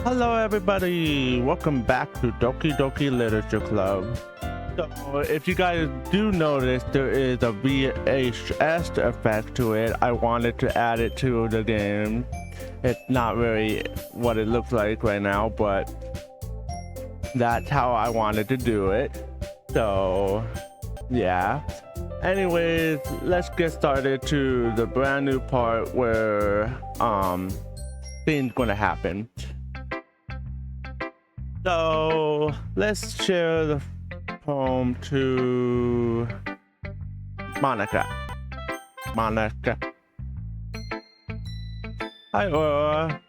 Hello everybody, welcome back to Doki Literature Club. So if you guys do notice, there is a VHS effect to it. I wanted to add it to the game. It's not really what it looks like right now, but that's how I wanted to do it. So yeah. Anyways, let's get started to the brand new part where things gonna happen. So let's share the poem to Monika. Hi Aura.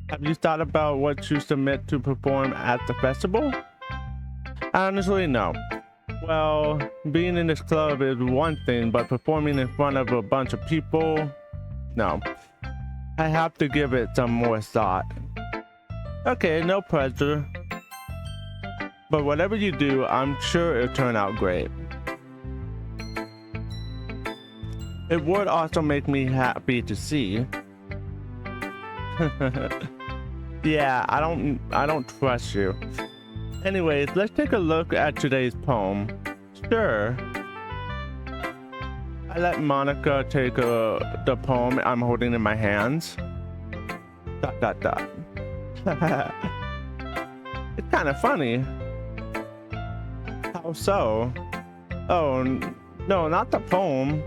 Have you thought about what you submit to perform at the festival? Honestly, no. Well, being in this club is one thing, but performing in front of a bunch of people, no. I have to give it some more thought. Okay, no pressure. But whatever you do, I'm sure it'll turn out great. It would also make me happy to see. Yeah, I don't trust you. Anyways, let's take a look at today's poem. Sure. I let Monika take the poem I'm holding in my hands. ... It's kind of funny. How so? Oh, no, not the poem.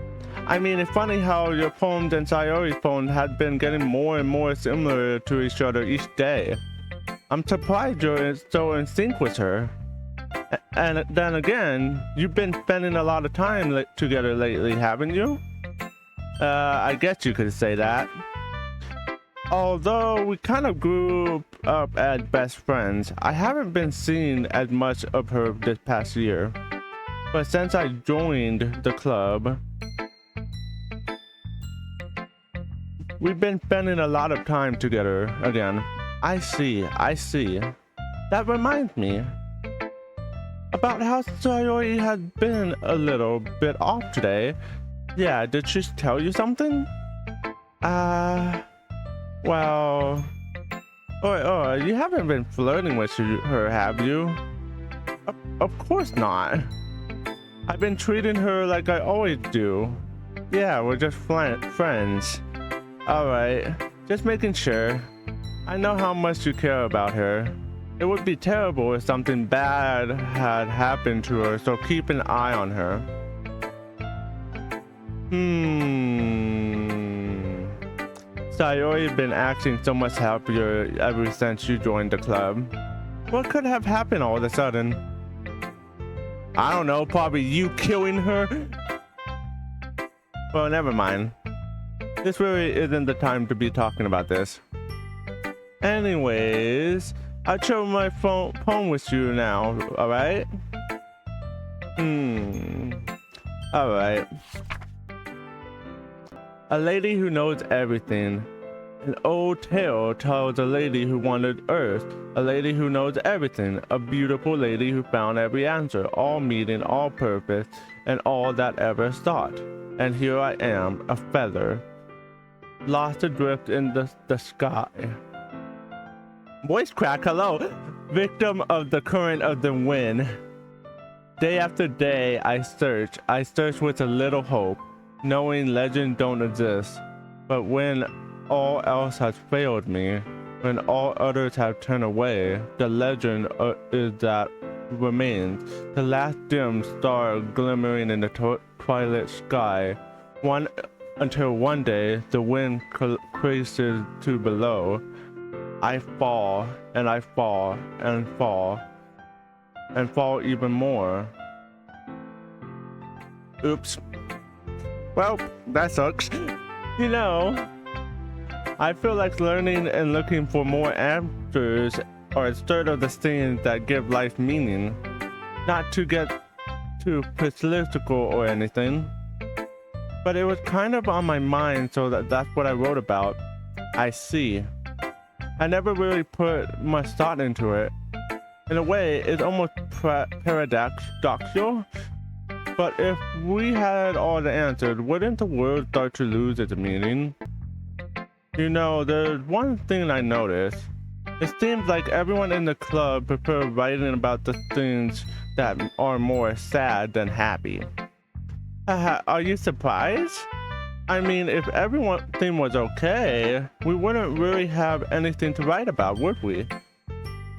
I mean, it's funny how your poems and Sayori's poems had been getting more and more similar to each other each day. I'm surprised you're so in sync with her. And then again, you've been spending a lot of time together lately, haven't you? I guess you could say that. Although we kind of grew up as best friends, I haven't been seeing as much of her this past year. But since I joined the club, we've been spending a lot of time together again. I see. That reminds me about how Sayori had been a little bit off today. Yeah, did she tell you something? Well... Oh, you haven't been flirting with her, have you? Of course not. I've been treating her like I always do. Yeah, we're just friends. Alright, just making sure. I know how much you care about her. It would be terrible if something bad had happened to her, so keep an eye on her. Sayori's been acting so much happier ever since you joined the club. What could have happened all of a sudden? I don't know, probably you killing her? Well, never mind. This really isn't the time to be talking about this. Anyways, I'll share my poem with you now, alright? Alright. A lady who knows everything. An old tale tells a lady who wandered Earth. A lady who knows everything. A beautiful lady who found every answer, all meaning, all purpose, and all that ever thought. And here I am, a feather, lost adrift in the sky. Voice crack, hello. Victim of the current of the wind. Day after day I search with a little hope, knowing legends don't exist. But when all else has failed me, when all others have turned away, the legend is that remains, the last dim star glimmering in the twilight sky. Until one day the wind creases to below. I fall and I fall and fall and fall even more. Oops. Well, that sucks. You know, I feel like learning and looking for more answers are a sort of the things that give life meaning. Not to get too political or anything, but it was kind of on my mind, so that's what I wrote about. I see. I never really put much thought into it. In a way, it's almost paradoxical. But if we had all the answers, wouldn't the world start to lose its meaning? You know, there's one thing I noticed. It seems like everyone in the club prefer writing about the things that are more sad than happy. Haha, are you surprised? I mean, if everything was okay, we wouldn't really have anything to write about, would we?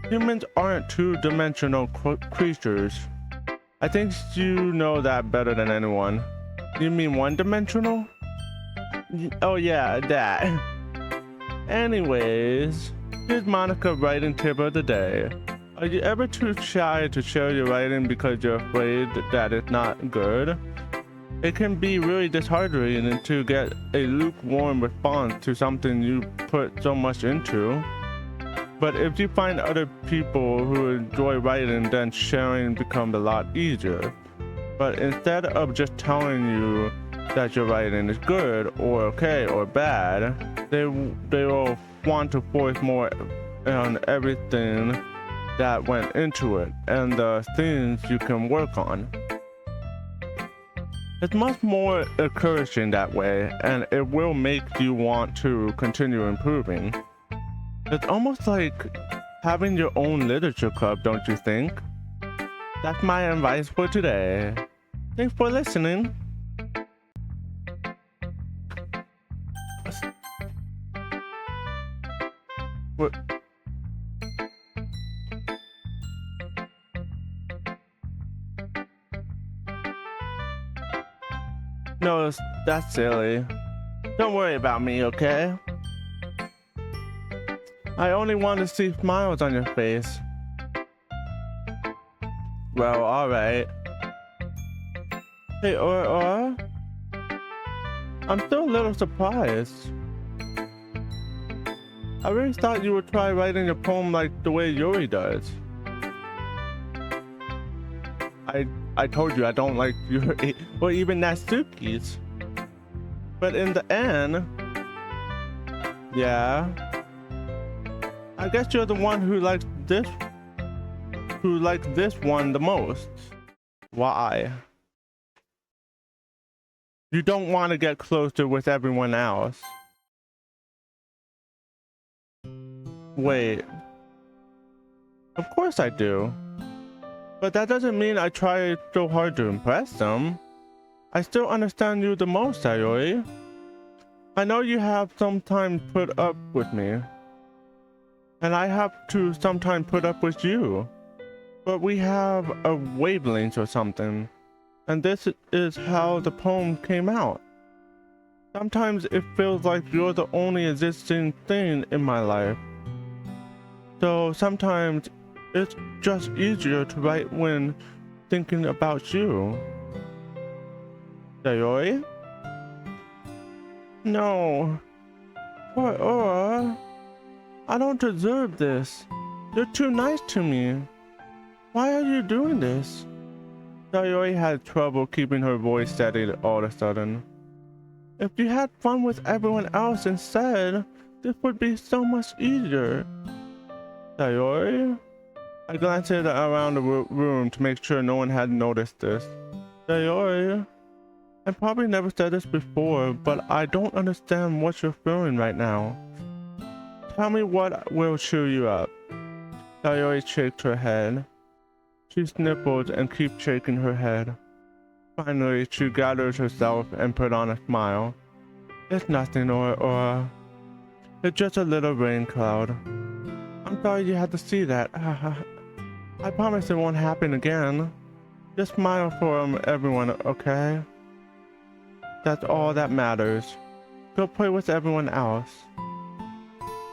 Humans aren't two-dimensional creatures. I think you know that better than anyone. You mean one-dimensional? Oh yeah, that. Anyways, here's Monika writing tip of the day. Are you ever too shy to share your writing because you're afraid that it's not good? It can be really disheartening to get a lukewarm response to something you put so much into. But if you find other people who enjoy writing, then sharing becomes a lot easier. But instead of just telling you that your writing is good or okay or bad, they will want to force more on everything that went into it and the things you can work on. It's much more encouraging that way, and it will make you want to continue improving. It's almost like having your own literature club, don't you think? That's my advice for today. Thanks for listening. What? No, that's silly. Don't worry about me, okay? I only want to see smiles on your face. Well, alright. Hey, Aura? I'm still a little surprised. I really thought you would try writing a poem like the way Yuri does. I told you I don't like Yuri or even Natsuki's. But in the end, yeah. I guess you're the one who likes this one the most. Why? You don't want to get closer with everyone else. Wait. Of course I do. But that doesn't mean I try so hard to impress them. I still understand you the most, Sayori. I know you have sometimes put up with me. And I have to sometimes put up with you. But we have a wavelength or something. And this is how the poem came out. Sometimes it feels like you're the only existing thing in my life. So sometimes it's just easier to write when thinking about you. Sayori? No. Poor Aura. I don't deserve this. You're too nice to me. Why are you doing this? Sayori had trouble keeping her voice steady all of a sudden. If you had fun with everyone else instead, this would be so much easier. Sayori? I glanced around the room to make sure no one had noticed this. Sayori? I probably never said this before, but I don't understand what you're feeling right now. Tell me what will cheer you up. Sayori shook her head. She sniffled and kept shaking her head. Finally, she gathered herself and put on a smile. It's nothing, Aura. It's just a little rain cloud. I'm sorry you had to see that. I promise it won't happen again. Just smile for everyone, okay? That's all that matters. Go play with everyone else.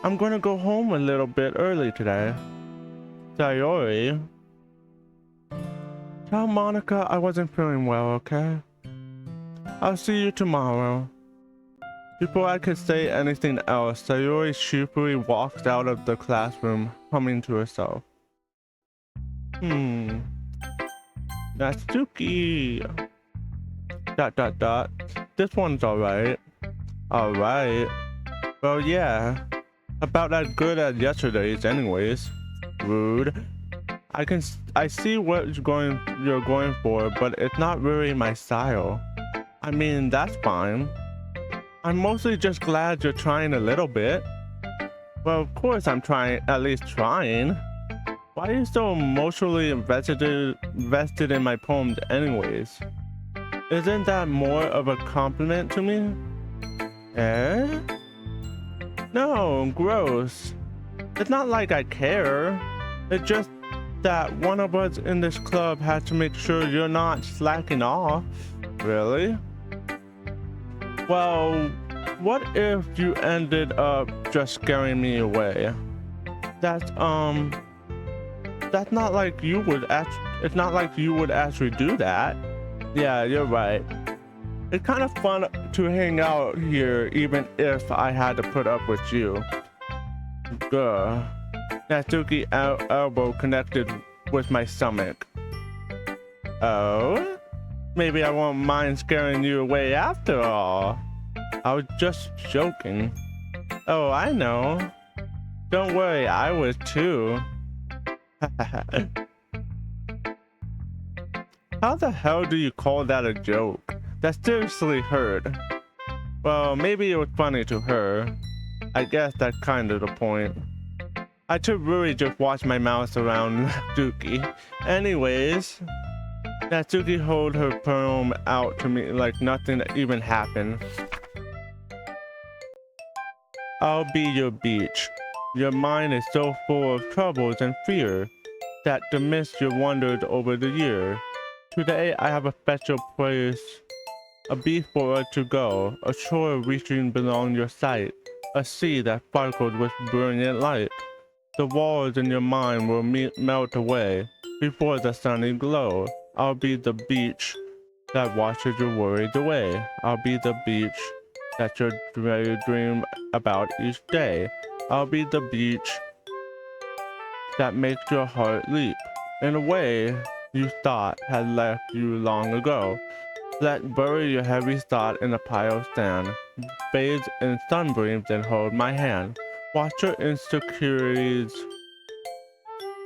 I'm gonna go home a little bit early today. Sayori. Tell Monika I wasn't feeling well, okay? I'll see you tomorrow. Before I could say anything else, Sayori sheepishly walked out of the classroom, humming to herself. That's Doki. ... This one's alright. Alright. Well, yeah. About as good as yesterday's anyways. Rude. I see what you're going for, but it's not really my style. I mean, that's fine. I'm mostly just glad you're trying a little bit. Well, of course I'm trying, at least trying. Why are you so emotionally invested in my poems anyways? Isn't that more of a compliment to me? Eh? No, gross. It's not like I care. It's just that one of us in this club has to make sure you're not slacking off. Really? Well, what if you ended up just scaring me away? That's not like you would it's not like you would actually do that. Yeah, you're right. It's kind of fun to hang out here even if I had to put up with you. Grr. That Doki elbow connected with my stomach. Oh? Maybe I won't mind scaring you away after all. I was just joking. Oh, I know. Don't worry, I was too. How the hell do you call that a joke? That seriously hurt. Well, maybe it was funny to her. I guess that's kind of the point. I should really just wash my mouth around Natsuki. Anyways, Natsuki held her poem out to me like nothing even happened. I'll be your beach. Your mind is so full of troubles and fear that the mist you wandered over the year. Today I have a special place, a beach for us to go, a shore reaching beyond your sight, a sea that sparkled with brilliant light. The walls in your mind will melt away before the sunny glow. I'll be the beach that washes your worries away. I'll be the beach that you dream about each day. I'll be the beach that makes your heart leap in a way you thought had left you long ago. Bury your heavy thought in a pile of sand. Bathe in sunbeams and hold my hand. Watch your insecurities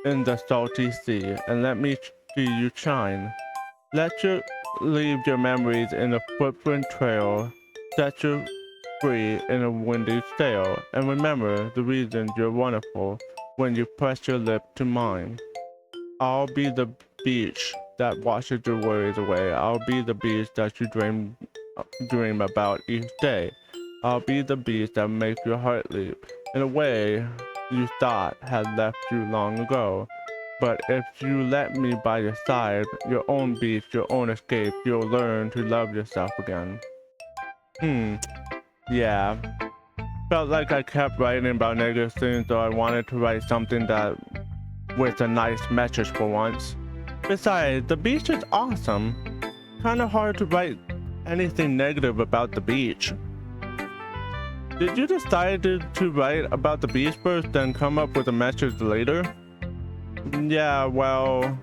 in the salty sea and let me see you shine. Leave your memories in a footprint trail. Set you free in a windy sail. And remember the reason you're wonderful when you press your lip to mine. I'll be the beach that washes your worries away. I'll be the beach that you dream about each day. I'll be the beach that makes your heart leap in a way you thought had left you long ago. But if you let me by your side, your own beach, your own escape, you'll learn to love yourself again. Yeah. Felt like I kept writing about negative things, so I wanted to write something that with a nice message for once. Besides, the beach is awesome. Kinda hard to write anything negative about the beach. Did you decide to write about the beach first, then come up with a message later? Yeah, well,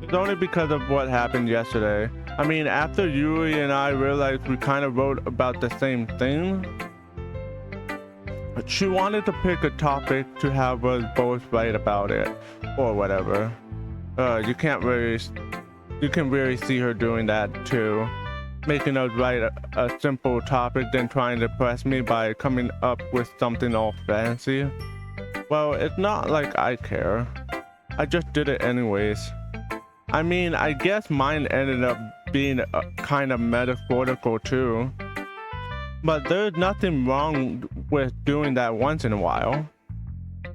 it's only because of what happened yesterday. I mean, after Yuri and I realized we kind of wrote about the same thing, she wanted to pick a topic to have us both write about it, or whatever. You can really see her doing that too. Making us write a simple topic, then trying to impress me by coming up with something all fancy. Well, it's not like I care. I just did it anyways. I mean, I guess mine ended up being kind of metaphorical too. But there's nothing wrong with doing that once in a while.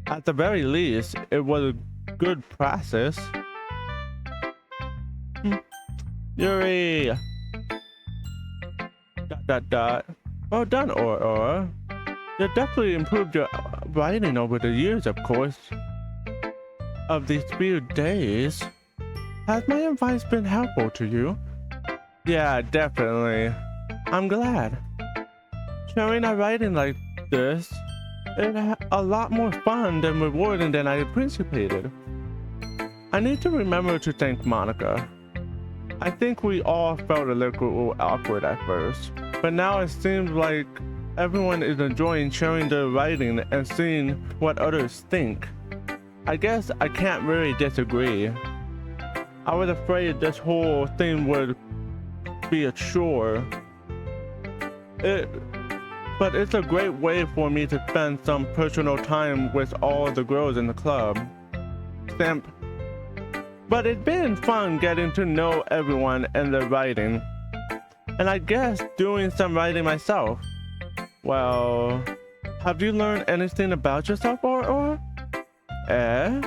At the very least, it was a good process. Yuri! Well done, Aura. You definitely improved your writing over the years, of course. Of these few days. Has my advice been helpful to you? Yeah, definitely. I'm glad. Sharing a writing like this is a lot more fun and rewarding than I anticipated. I need to remember to thank Monika. I think we all felt a little awkward at first, but now it seems like everyone is enjoying sharing their writing and seeing what others think. I guess I can't really disagree. I was afraid this whole thing would be a chore. but it's a great way for me to spend some personal time with all the girls in the club. Simp. But it's been fun getting to know everyone and their writing. And I guess doing some writing myself. Well, have you learned anything about yourself, or? Eh?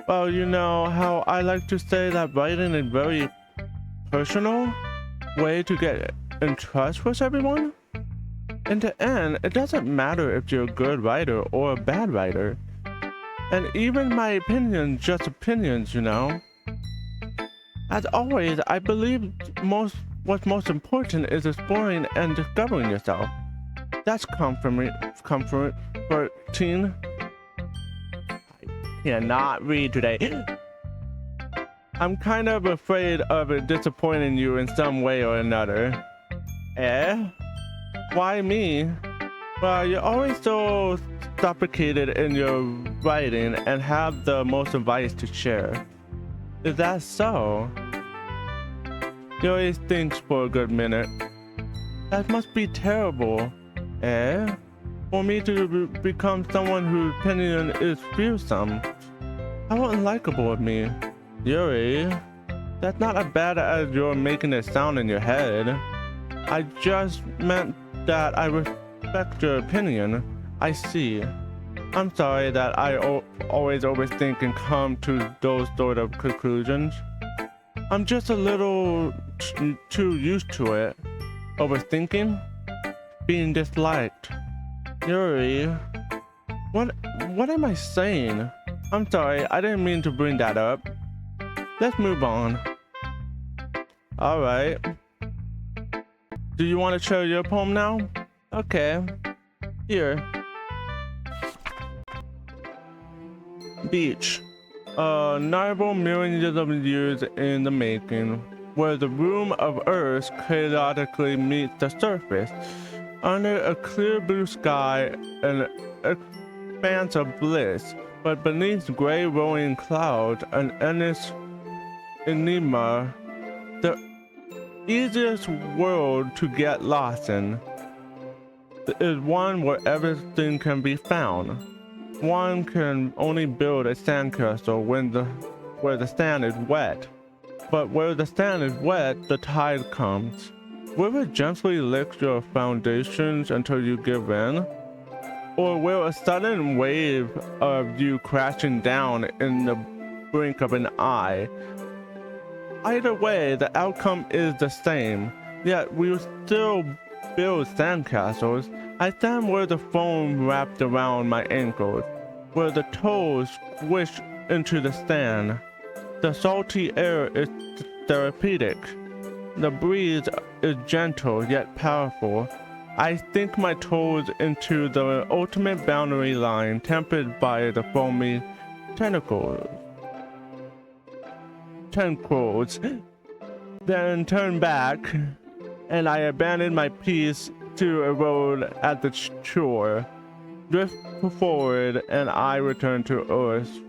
Well, you know how I like to say that writing is very personal way to get in touch with everyone. In the end, it doesn't matter if you're a good writer or a bad writer. And even my opinions, just opinions, you know. As always, I believe what's most important is exploring and discovering yourself. That's comforting. I cannot read today. I'm kind of afraid of it disappointing you in some way or another. Eh? Why me? Well, you're always so sophisticated in your writing and have the most advice to share. Is that so? You always thinks for a good minute. That must be terrible. Eh? For me to become someone whose opinion is fearsome. How unlikable of me. Yuri, that's not as bad as you're making it sound in your head. I just meant that I respect your opinion. I see. I'm sorry that I always overthink and come to those sort of conclusions. I'm just a little too used to it. Overthinking? Being disliked. Yuri, what am I saying? I'm sorry, I didn't mean to bring that up. Let's move on. Alright. Do you want to share your poem now? Okay. Here. Beach. Several millions of years in the making, where the room of Earth chaotically meets the surface. Under a clear blue sky, an expanse of bliss, but beneath gray rolling clouds, an endless enigma. The easiest world to get lost in is one where everything can be found. One can only build a sandcastle where the sand is wet. But where the sand is wet, the tide comes. Will it gently lick your foundations until you give in? Or will a sudden wave of you crashing down in the brink of an eye? Either way, the outcome is the same, yet we will still build sandcastles. I stand where the foam wrapped around my ankles, where the toes squish into the sand. The salty air is therapeutic. The breeze is gentle yet powerful. I sink my toes into the ultimate boundary line, tempered by the foamy tentacles. Then turn back, and I abandon my piece to erode at the shore. Drift forward, and I return to Earth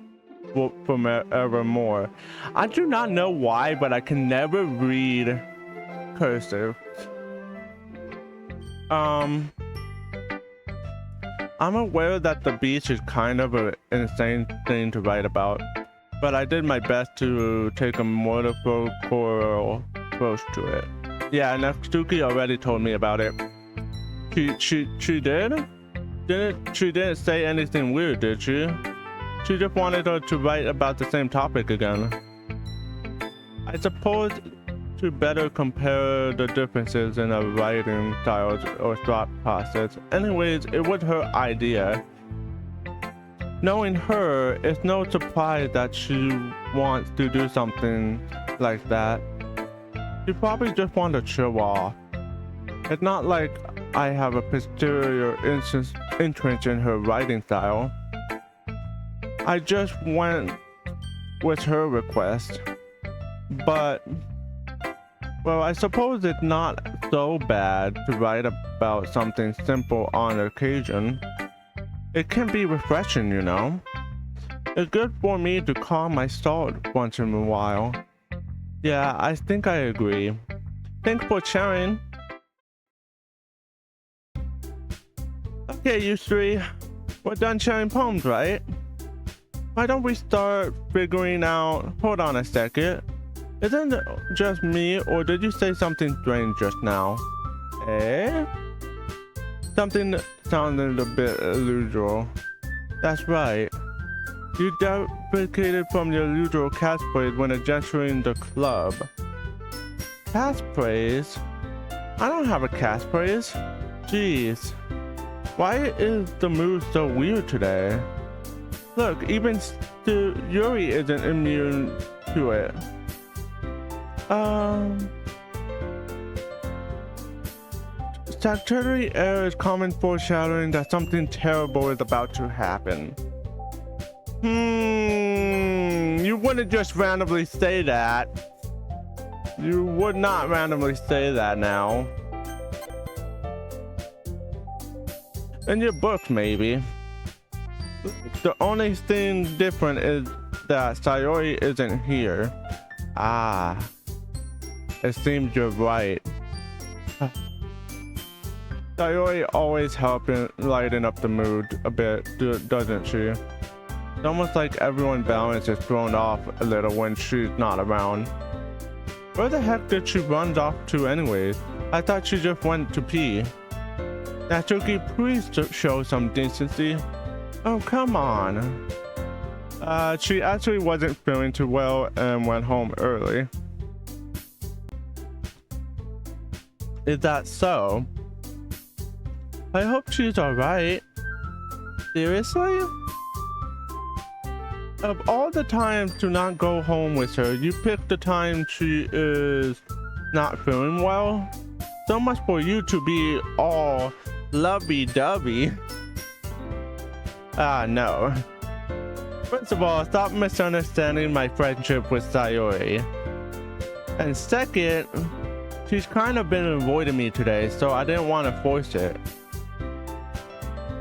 forevermore. I do not know why, but I can never read cursive. I'm aware that the beach is kind of an insane thing to write about, but I did my best to take a metaphorical approach to it. Yeah, Natsuki already told me about it. She did? She didn't say anything weird, did she? She just wanted her to write about the same topic again. I suppose to better compare the differences in our writing styles or thought process. Anyways, it was her idea. Knowing her, it's no surprise that she wants to do something like that. She probably just wants to show off. It's not like I have a particular interest in her writing style. I just went with her request. But, well, I suppose it's not so bad to write about something simple on occasion. It can be refreshing, you know. It's good for me to calm my soul once in a while. Yeah, I think I agree. Thanks for sharing. Okay, you three. We're done sharing poems, right? Why don't we start figuring out... Hold on a second. Isn't it just me, or did you say something strange just now? Eh? Something sounded a bit unusual. That's right. You defecated from your usual catchphrase when entering the club. Catchphrase? I don't have a catchphrase. Jeez. Why is the mood so weird today? Look, even Yuri isn't immune to it. Statutory error is common foreshadowing that something terrible is about to happen. You wouldn't just randomly say that. You would not randomly say that now. In your book, maybe. The only thing different is that Sayori isn't here. Ah. It seems you're right. Sayori always helps lighten up the mood a bit, doesn't she? It's almost like everyone's balance is thrown off a little when she's not around. Where the heck did she run off to anyways? I thought she just went to pee. Doki, please show some decency. Oh, come on. She actually wasn't feeling too well and went home early. Is that so? I hope she's alright. Seriously? Of all the times to not go home with her, you picked the time she is not feeling well? So much for you to be all lovey-dovey. No. First of all, stop misunderstanding my friendship with Sayori. And second, she's kind of been avoiding me today, so I didn't want to force it.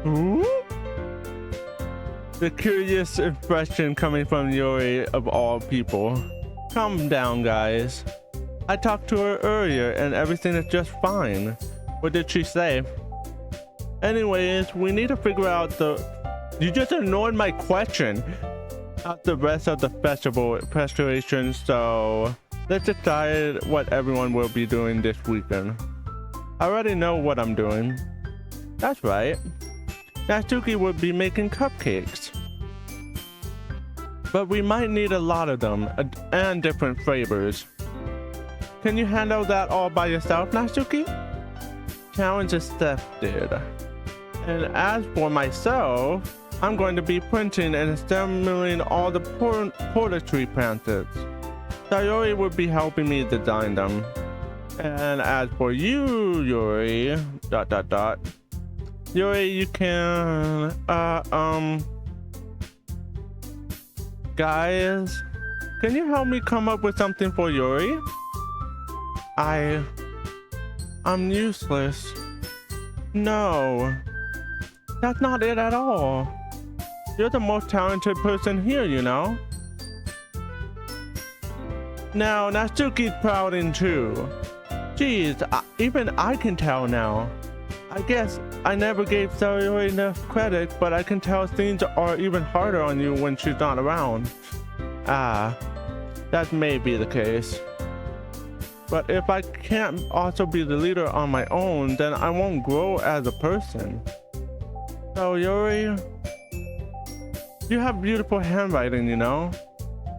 Ooh? The curious expression coming from Yuri of all people. Calm down, guys. I talked to her earlier and everything is just fine. What did she say? Anyways, we need to figure out the... You just ignored my question. Out the rest of the festival preparation, so... Let's decide what everyone will be doing this weekend. I already know what I'm doing. That's right. Natsuki would be making cupcakes. But we might need a lot of them, and different flavors. Can you handle that all by yourself, Natsuki? Challenge accepted. And as for myself, I'm going to be printing and assembling all the poetry pamphlets. Sayori will be helping me design them. And as for you, Yuri, ... Yuri, you can, guys, can you help me come up with something for Yuri? I'm useless. No, that's not it at all. You're the most talented person here, you know? Now, Natsuki's proud in too. Jeez, even I can tell now. I guess I never gave Sayori enough credit, but I can tell things are even harder on you when she's not around. That may be the case. But if I can't also be the leader on my own, then I won't grow as a person. So Yuri, you have beautiful handwriting, you know?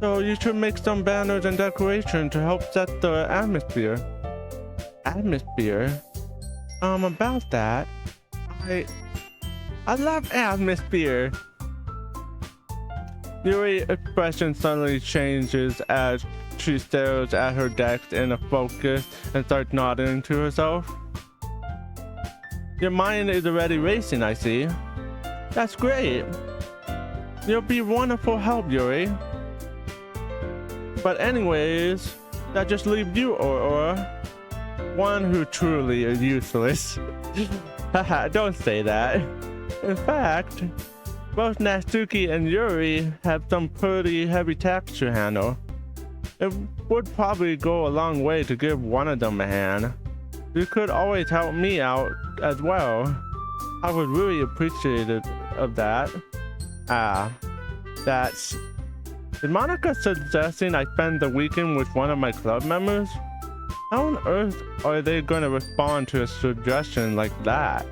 So you should make some banners and decorations to help set the atmosphere. Atmosphere? About that, I love atmosphere. Yuri's expression suddenly changes as she stares at her desk in a focus and starts nodding to herself. Your mind is already racing, I see. That's great. You'll be wonderful help, Yuri. But anyways, that just leaves you, Aurora. One who truly is useless. Haha, don't say that. In fact, both Natsuki and Yuri have some pretty heavy tasks to handle. It would probably go a long way to give one of them a hand. You could always help me out as well. I would really appreciate it of that. That's... Is Monika suggesting I spend the weekend with one of my club members? How on earth are they gonna respond to a suggestion like that?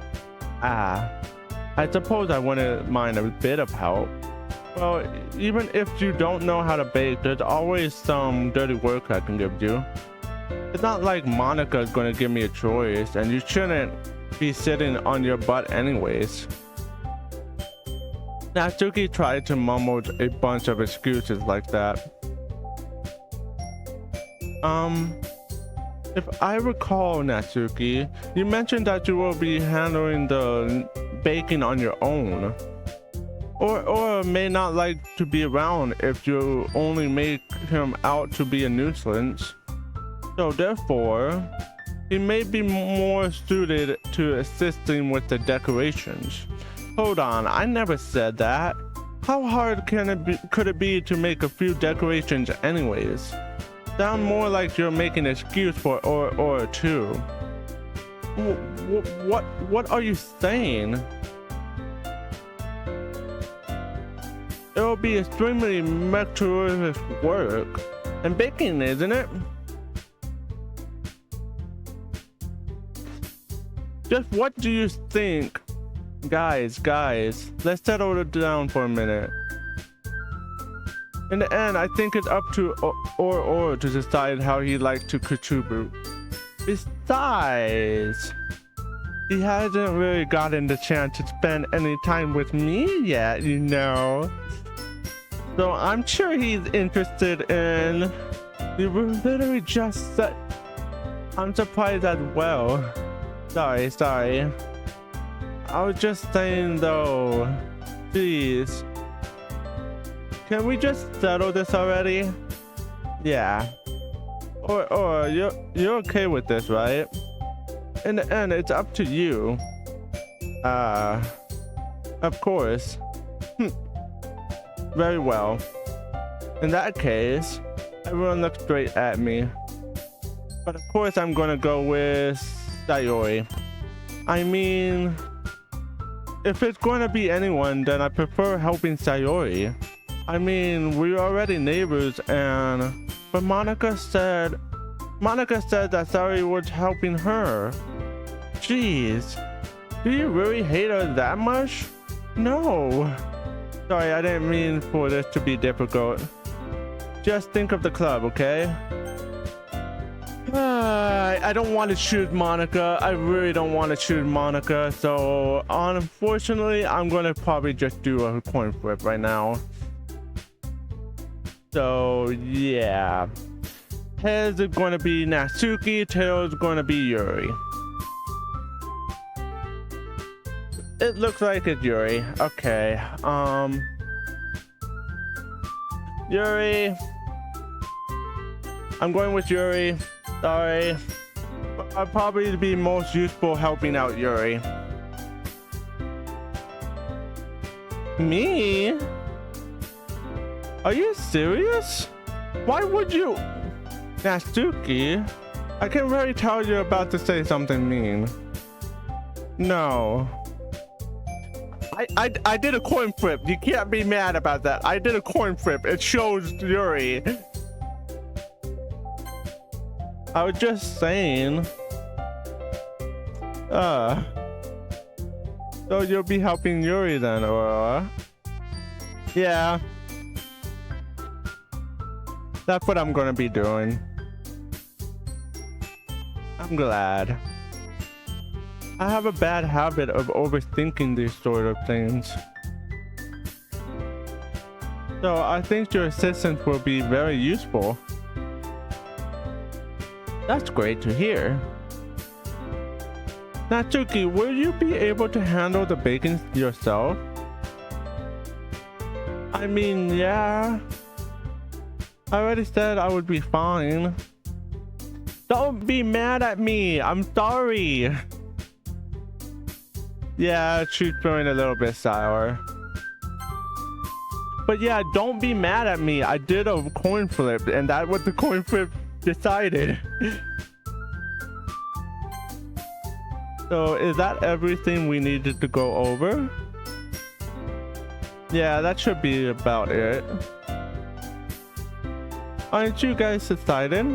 I suppose I wouldn't mind a bit of help. Well, even if you don't know how to bake, there's always some dirty work I can give you. It's not like Monika is gonna give me a choice, and you shouldn't be sitting on your butt anyways. Natsuki tried to mumble a bunch of excuses like that. If I recall, Natsuki, you mentioned that you will be handling the baking on your own. Or may not like to be around if you only make him out to be a nuisance. So therefore, he may be more suited to assisting with the decorations. Hold on, I never said that. How hard could it be to make a few decorations anyways? Sound more like you're making an excuse for or two. What are you saying? It will be extremely meticulous work. And baking, isn't it? Just what do you think? Guys, let's settle it down for a minute. In the end, I think it's up to or to decide how he likes to contribute. Besides, he hasn't really gotten the chance to spend any time with me yet, you know. So I'm sure he's interested in... You were literally just said... I'm surprised as well. Sorry. I was just saying though, jeez. Can we just settle this already? Yeah. Or you're okay with this, right? In the end, it's up to you. Of course. Very well. In that case, everyone looks straight at me. But of course I'm gonna go with Sayori. I mean, if it's going to be anyone, then I prefer helping Sayori. I mean, we're already neighbors and... But Monika said that Sayori was helping her. Jeez. Do you really hate her that much? No. Sorry, I didn't mean for this to be difficult. Just think of the club, okay? I don't want to shoot Monika. I really don't want to shoot Monika. So, unfortunately, I'm going to probably just do a coin flip right now. So, yeah. Heads are going to be Natsuki. Tails is going to be Yuri. It looks like it's Yuri. Okay. Yuri. I'm going with Yuri. Sorry. I'll probably be most useful helping out Yuri. Me? Are you serious? Why would you? Natsuki? I can really tell you're about to say something mean. No. I did a coin flip. You can't be mad about that. I did a coin flip. It shows Yuri. I was just saying. So you'll be helping Yuri then, or? Yeah. That's what I'm gonna be doing. I'm glad. I have a bad habit of overthinking these sort of things. So I think your assistance will be very useful. That's great to hear. Natsuki, will you be able to handle the baking yourself? I mean, yeah. I already said I would be fine. Don't be mad at me. I'm sorry. Yeah, she's feeling a little bit sour. But yeah, don't be mad at me. I did a coin flip, and that's what the coin flip decided. So is that everything we needed to go over? Yeah, that should be about it. Aren't you guys excited?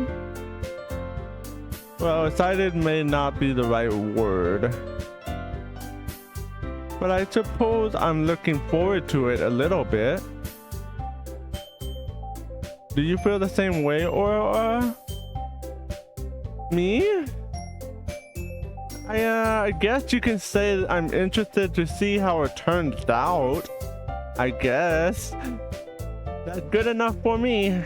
Well, excited may not be the right word, but I suppose I'm looking forward to it a little bit. Do you feel the same way, Aurora? Me? I guess you can say I'm interested to see how it turns out. I guess. That's good enough for me.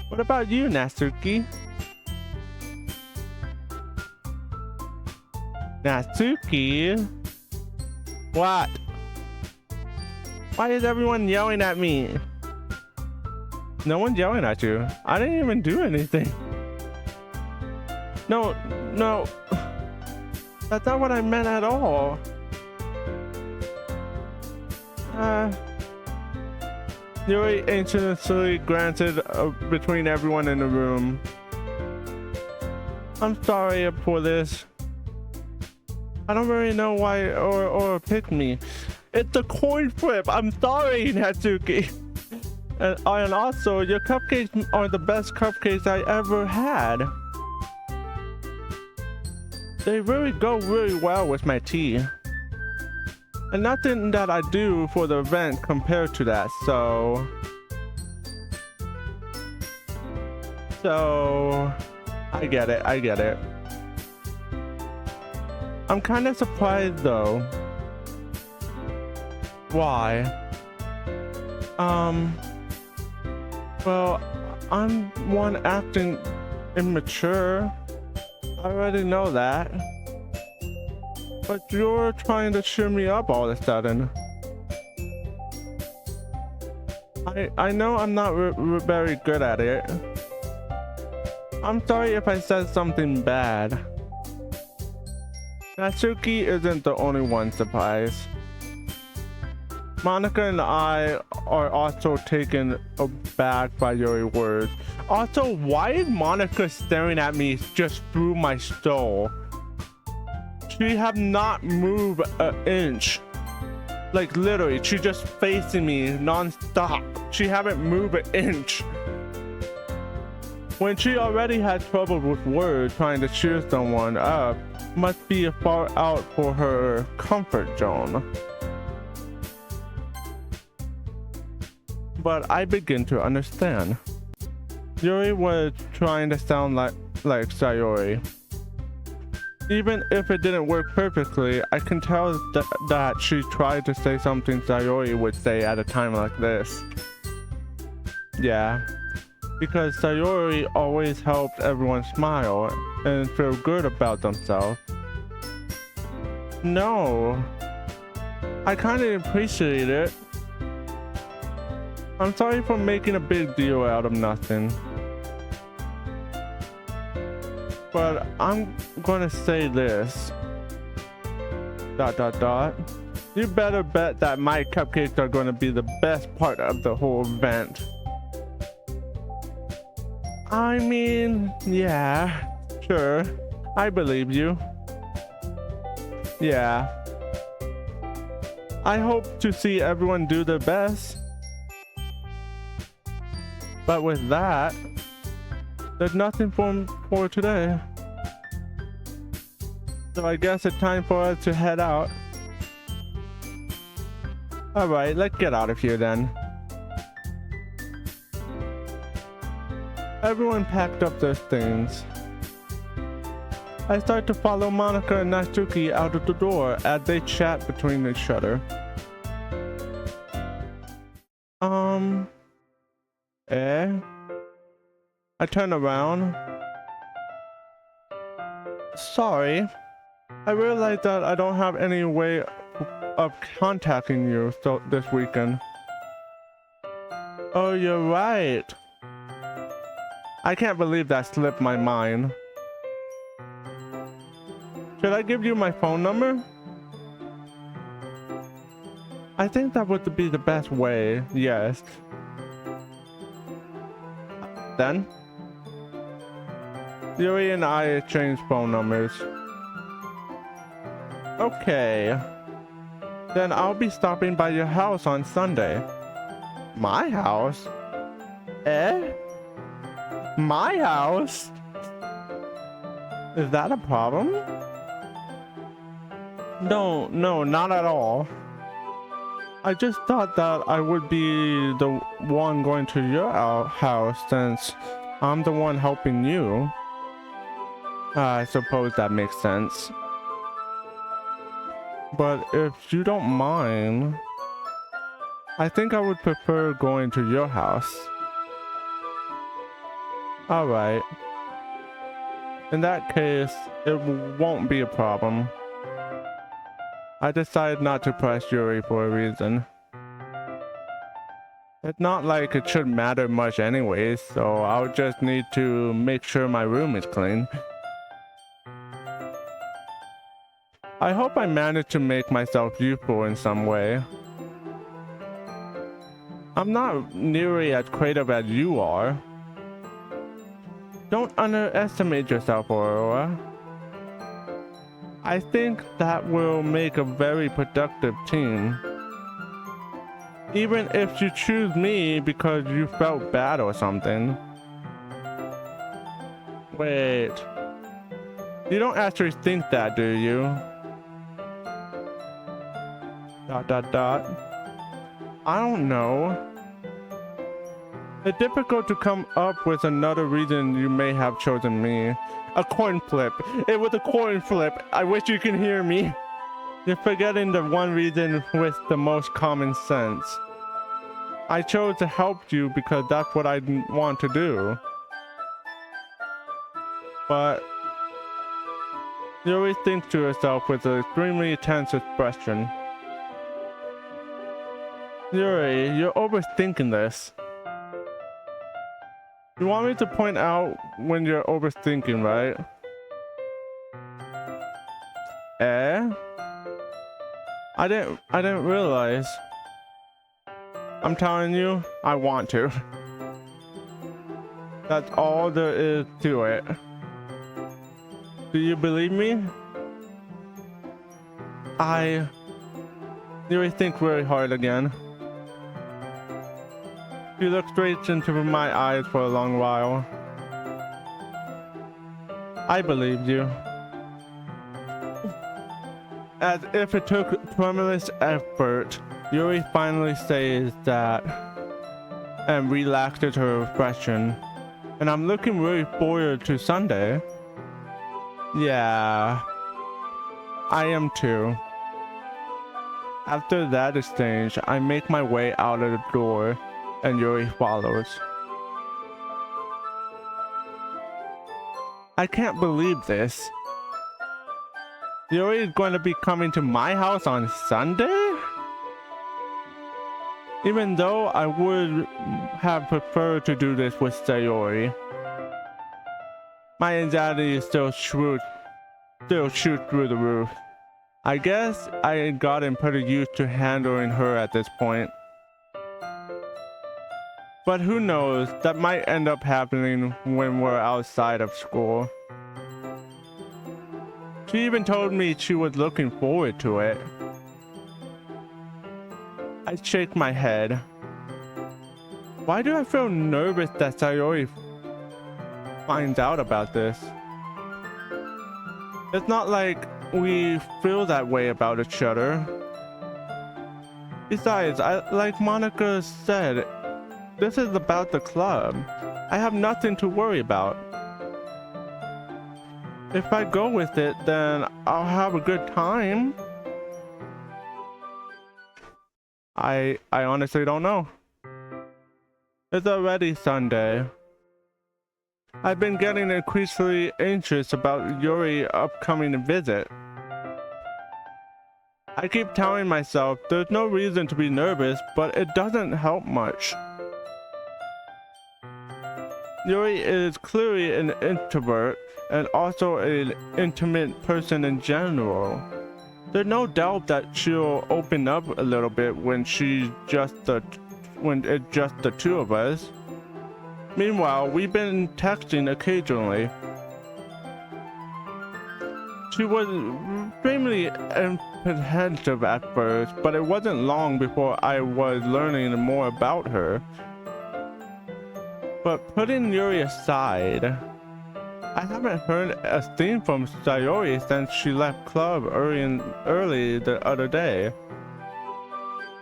What about you, Natsuki? Natsuki? What? Why is everyone yelling at me? No one's yelling at you. I didn't even do anything. No. That's not what I meant at all. Yuri anciently granted between everyone in the room. I'm sorry for this. I don't really know why or picked me. It's a coin flip. I'm sorry, Natsuki. And also, your cupcakes are the best cupcakes I ever had. They really go really well with my tea. And nothing that I do for the event compared to that, so I get it. I'm kind of surprised though. Why? Well, I'm one acting immature. I already know that. But you're trying to cheer me up all of a sudden. I know I'm not very good at it. I'm sorry if I said something bad. Natsuki isn't the only one surprised. Monika and I are also taken aback by your words. Also, why is Monika staring at me just through my soul? She have not moved an inch. Like literally, she just facing me non-stop. She haven't moved an inch. When she already had trouble with words trying to cheer someone up, must be far out for her comfort zone. But I begin to understand. Yuri was trying to sound like Sayori. Even if it didn't work perfectly, I can tell that she tried to say something Sayori would say at a time like this. Yeah, because Sayori always helped everyone smile and feel good about themselves. No, I kind of appreciate it. I'm sorry for making a big deal out of nothing. But I'm gonna say this. ... You better bet that my cupcakes are gonna be the best part of the whole event. I mean, yeah, sure. I believe you. Yeah. I hope to see everyone do their best. But with that, there's nothing for today. So I guess it's time for us to head out. Alright, let's get out of here then. Everyone packed up their things. I start to follow Monika and Natsuki out of the door as they chat between each other. I turn around. Sorry. I realize that I don't have any way of contacting you this weekend. Oh, you're right. I can't believe that slipped my mind. Should I give you my phone number? I think that would be the best way, yes. Then, Yuri and I exchanged phone numbers. Okay. Then I'll be stopping by your house on Sunday. My house? Eh? My house? Is that a problem? No, not at all. I just thought that I would be the one going to your house since I'm the one helping you. I suppose that makes sense. But if you don't mind, I think I would prefer going to your house. Alright. In that case, it won't be a problem. I decided not to press Yuri for a reason. It's not like it should matter much anyways, so I'll just need to make sure my room is clean. I hope I managed to make myself useful in some way. I'm not nearly as creative as you are. Don't underestimate yourself, Aurora. I think that will make a very productive team. Even if you choose me because you felt bad or something. Wait. You don't actually think that, do you? ... I don't know. It's difficult to come up with another reason you may have chosen me. A coin flip. It was a coin flip. I wish you can hear me. You're forgetting the one reason with the most common sense. I chose to help you because that's what I want to do. But you always think to yourself with an extremely tense expression. Yuri, you're overthinking this. You want me to point out when you're overthinking, right? Eh? I didn't realize. I'm telling you, I want to. That's all there is to it. Do you believe me? I really think very hard again. You looked straight into my eyes for a long while. I believed you. As if it took tremendous effort, Yuri finally says that and relaxed her expression. And I'm looking really forward to Sunday. Yeah, I am too. After that exchange, I make my way out of the door and Yuri follows. I can't believe this. Yuri is going to be coming to my house on Sunday? Even though I would have preferred to do this with Sayori. My anxiety is still shoot through the roof. I guess I had gotten pretty used to handling her at this point. But who knows, that might end up happening when we're outside of school. She even told me she was looking forward to it. I shake my head. Why do I feel nervous that Sayori finds out about this? It's not like we feel that way about each other. Besides, like Monika said, this is about the club. I have nothing to worry about. If I go with it, then I'll have a good time. I honestly don't know. It's already Sunday. I've been getting increasingly anxious about Yuri's upcoming visit. I keep telling myself there's no reason to be nervous, but it doesn't help much. Yuri is clearly an introvert and also an intimate person in general. There's no doubt that she'll open up a little bit when it's just the two of us. Meanwhile, we've been texting occasionally. She was extremely apprehensive at first, but it wasn't long before I was learning more about her. But putting Yuri aside, I haven't heard a thing from Sayori since she left club early the other day.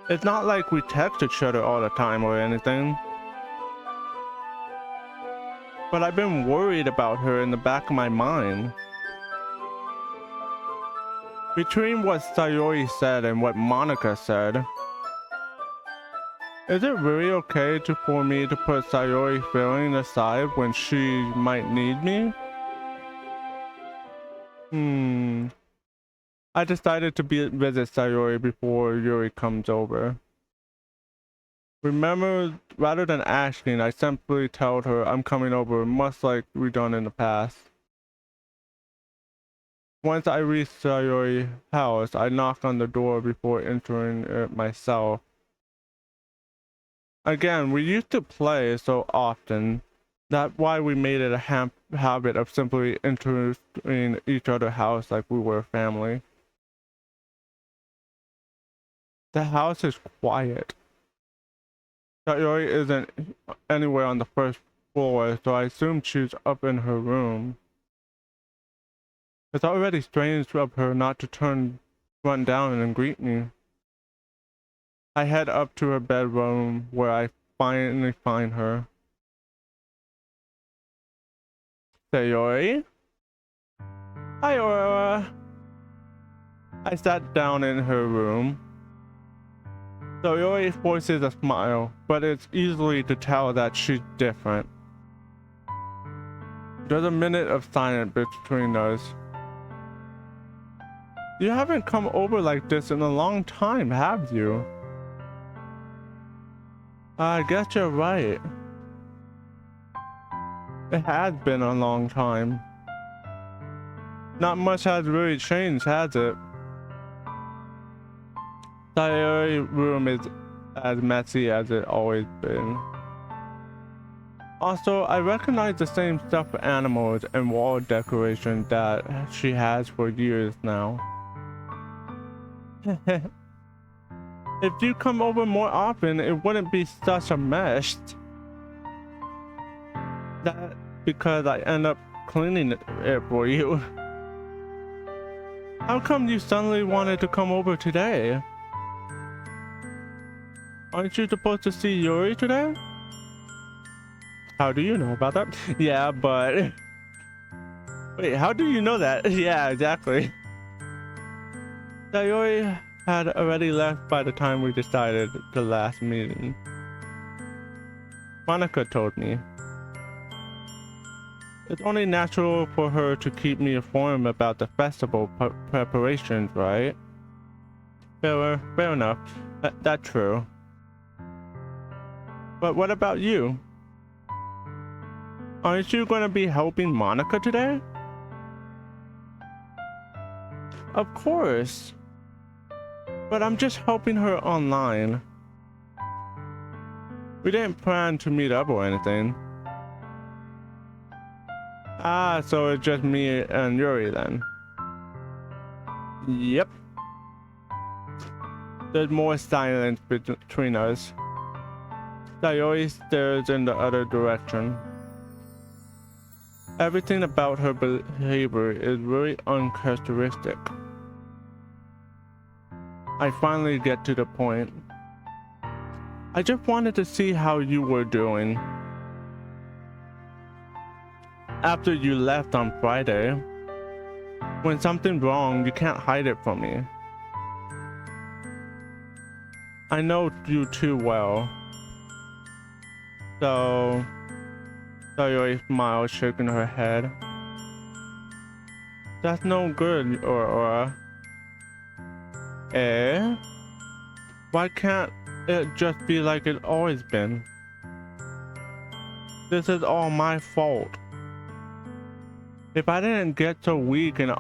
It's not like we text each other all the time or anything. But I've been worried about her in the back of my mind. Between what Sayori said and what Monika said, is it really okay for me to put Sayori feeling aside when she might need me? I decided to visit Sayori before Yuri comes over. Remember, rather than asking, I simply told her I'm coming over, much like we've done in the past. Once I reached Sayori's house, I knocked on the door before entering it myself. Again, we used to play so often. That's why we made it a habit of simply entering each other's house like we were family. The house is quiet. Sayori isn't anywhere on the first floor, so I assume she's up in her room. It's already strange of her not to run down and greet me. I head up to her bedroom where I finally find her. Sayori? Hi, Aurora. I sat down in her room. Sayori forces a smile, but it's easily to tell that she's different. There's a minute of silence between us. You haven't come over like this in a long time, have you? I guess you're right. It has been a long time. Not much has really changed, has it? Sayori's room is as messy as it always been. Also, I recognize the same stuffed animals and wall decoration that she has for years now. If you come over more often, it wouldn't be such a mess. That's because I end up cleaning it for you. How come you suddenly wanted to come over today? Aren't you supposed to see Yuri today? How do you know about that? Yeah, but... Wait, how do you know that? Yeah, exactly. Sayori had already left by the time we decided the last meeting. Monika told me. It's only natural for her to keep me informed about the festival preparations, right? Fair enough. That's true. But what about you? Aren't you going to be helping Monika today? Of course. But I'm just helping her online. We didn't plan to meet up or anything. Ah, so it's just me and Yuri then. Yep. There's more silence between us. Sayori stares in the other direction. Everything about her behavior is very uncharacteristic. I finally get to the point. I just wanted to see how you were doing. After you left on Friday, when something's wrong, you can't hide it from me. I know you too well. So, Sayori smiled, shaking her head. That's no good, Aurora. Eh? Why can't it just be like it's always been? This is all my fault. If I didn't get so weak and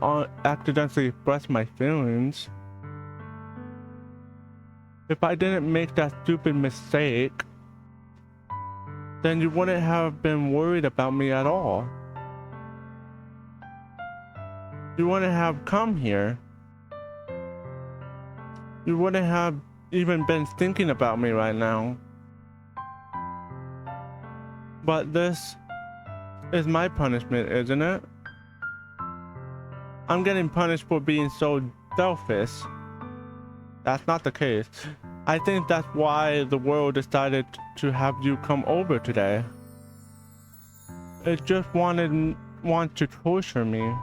accidentally express my feelings, if I didn't make that stupid mistake, then you wouldn't have been worried about me at all. You wouldn't have come here. You wouldn't have even been thinking about me right now. But this is my punishment, isn't it? I'm getting punished for being so selfish. That's not the case. I think that's why the world decided to have you come over today. It just want to torture me.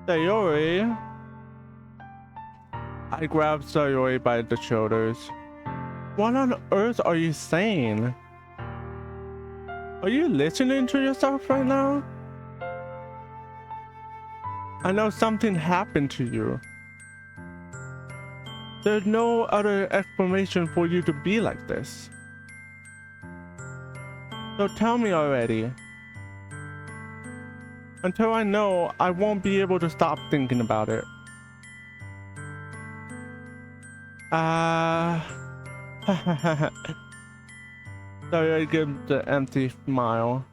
Sayori. I grabbed Sayori by the shoulders. What on earth are you saying? Are you listening to yourself right now? I know something happened to you. There's no other explanation for you to be like this. So tell me already. Until I know, I won't be able to stop thinking about it. Sorry, I give the empty smile.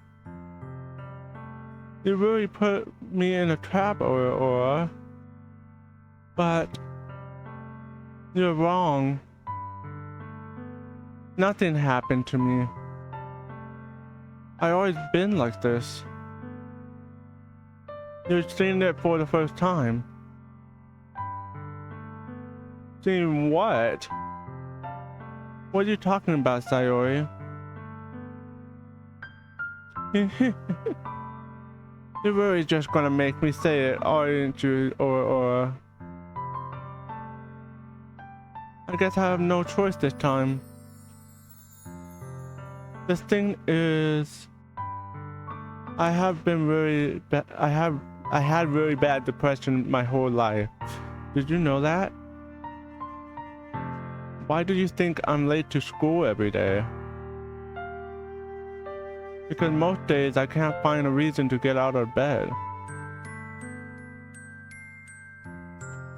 You really put me in a trap, Aura. But you're wrong. Nothing happened to me. I always been like this. You're seeing it for the first time. Seeing what? What are you talking about, Sayori? You're really just gonna make me say it, aren't you, or... I guess I have no choice this time. This thing is... I have been really I had really bad depression my whole life. Did you know that? Why do you think I'm late to school every day? Because most days I can't find a reason to get out of bed.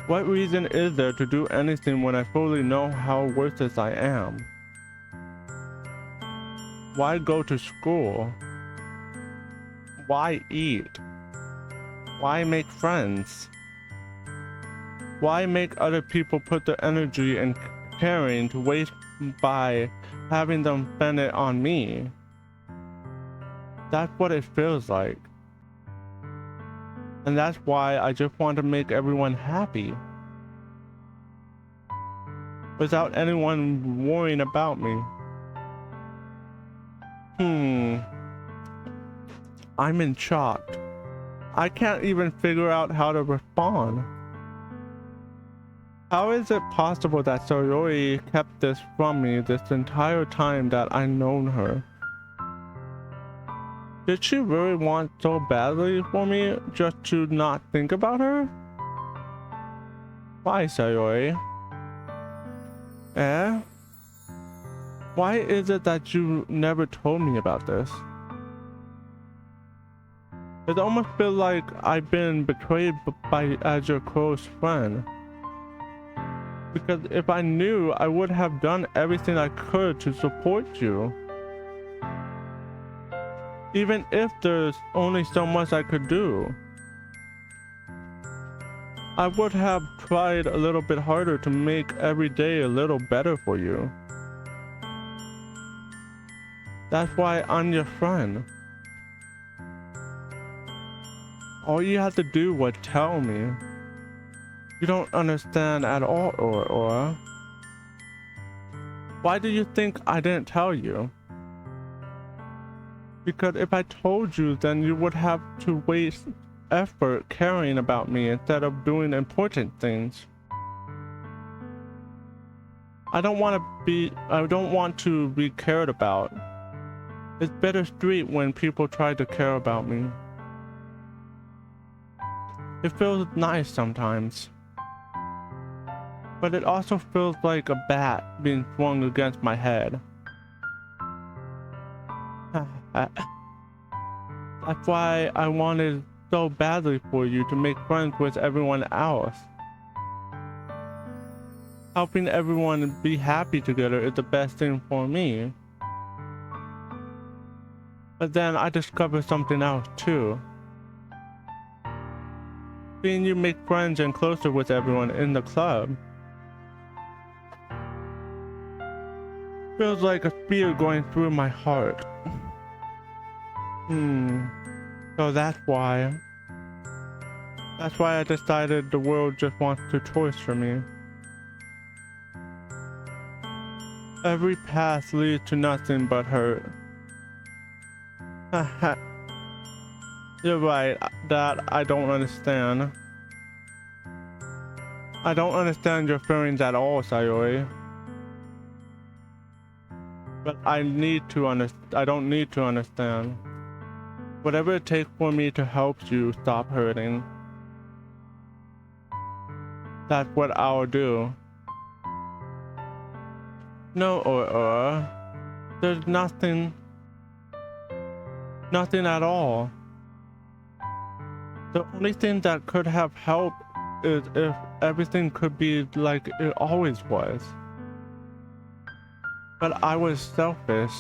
What reason is there to do anything when I fully know how worthless I am? Why go to school? Why eat? Why make friends? Why make other people put their energy and caring to waste by having them spend it on me? That's what it feels like. And that's why I just want to make everyone happy. Without anyone worrying about me. I'm in shock. I can't even figure out how to respond. How is it possible that Sayori kept this from me this entire time that I've known her? Did she really want so badly for me just to not think about her? Why, Sayori? Eh? Why is it that you never told me about this? It almost feels like I've been betrayed as your close friend. Because if I knew, I would have done everything I could to support you. Even if there's only so much I could do. I would have tried a little bit harder to make every day a little better for you. That's why I'm your friend. All you have to do was tell me. You don't understand at all, Aura. Why do you think I didn't tell you? Because if I told you, then you would have to waste effort caring about me instead of doing important things. I don't want to be cared about. It's bittersweet when people try to care about me. It feels nice sometimes. But it also feels like a bat being swung against my head. That's why I wanted so badly for you to make friends with everyone else. Helping everyone be happy together is the best thing for me. But then I discovered something else too. Seeing you make friends and closer with everyone in the club feels like a spear going through my heart. So that's why I decided the world just wants a choice for me. Every path leads to nothing but hurt. You're right, that I don't understand. I don't understand your feelings at all, Sayori. But I don't need to understand. Whatever it takes for me to help you stop hurting, that's what I'll do. No, there's nothing at all. The only thing that could have helped is if everything could be like it always was. But I was selfish.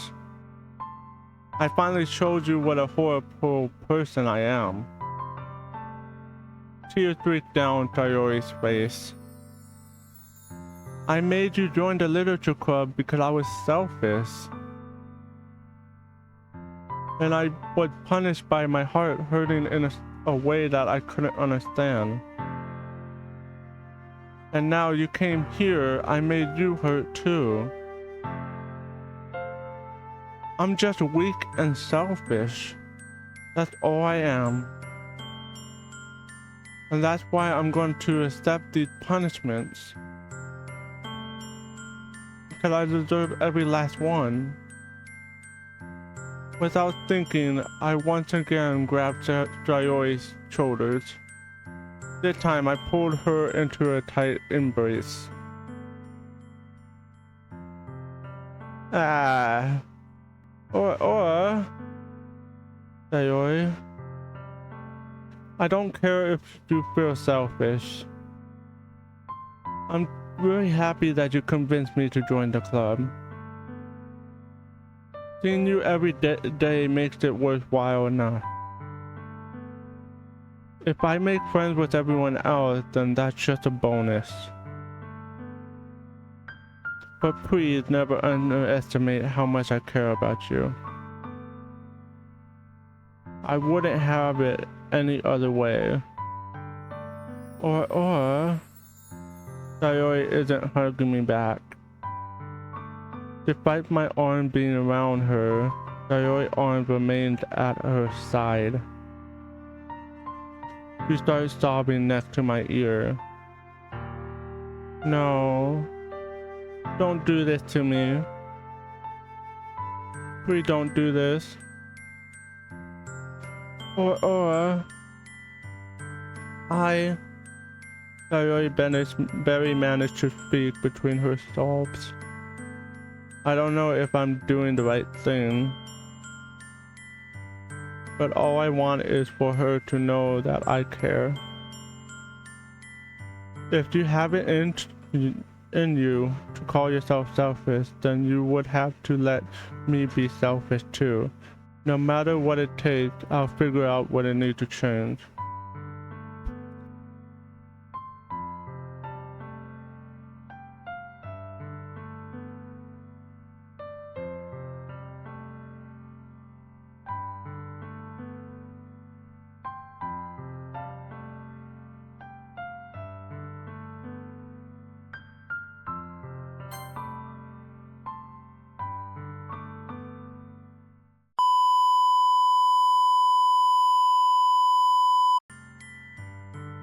I finally showed you what a horrible person I am. Tears streaked down Sayori's face. I made you join the literature club because I was selfish. And I was punished by my heart hurting in a way that I couldn't understand. And now you came here, I made you hurt too. I'm just weak and selfish. That's all I am. And that's why I'm going to accept these punishments. Because I deserve every last one. Without thinking, I once again grabbed Sayori's shoulders. This time I pulled her into a tight embrace. Sayori, I don't care if you feel selfish. I'm really happy that you convinced me to join the club. Seeing you every day makes it worthwhile enough. If I make friends with everyone else, then that's just a bonus. But please never underestimate how much I care about you. I wouldn't have it any other way. Sayori isn't hugging me back. Despite my arm being around her, Sayori's arm remained at her side. She started sobbing next to my ear. No, don't do this to me. Please don't do this. Sayori barely managed to speak between her sobs. I don't know if I'm doing the right thing, but all I want is for her to know that I care. If you have it in you to call yourself selfish, then you would have to let me be selfish too. No matter what it takes, I'll figure out what it needs to change.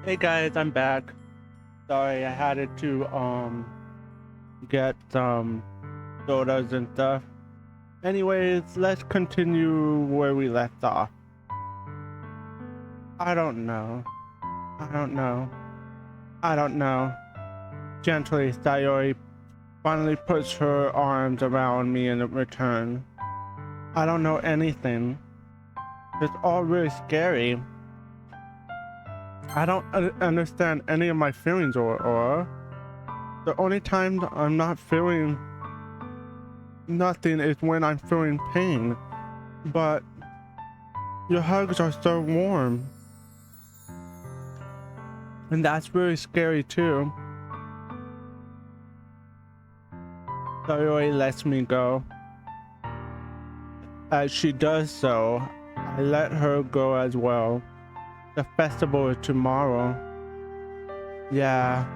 Hey guys, I'm back. Sorry, I had to get some sodas and stuff. Anyways, let's continue where we left off. I don't know. Gently, Sayori finally puts her arms around me in return. I don't know anything. It's all really scary. I don't understand any of my feelings, or the only time I'm not feeling nothing is when I'm feeling pain. But your hugs are so warm. And that's really scary too. Sayori lets me go. As she does so, I let her go as well. The festival is tomorrow. Yeah.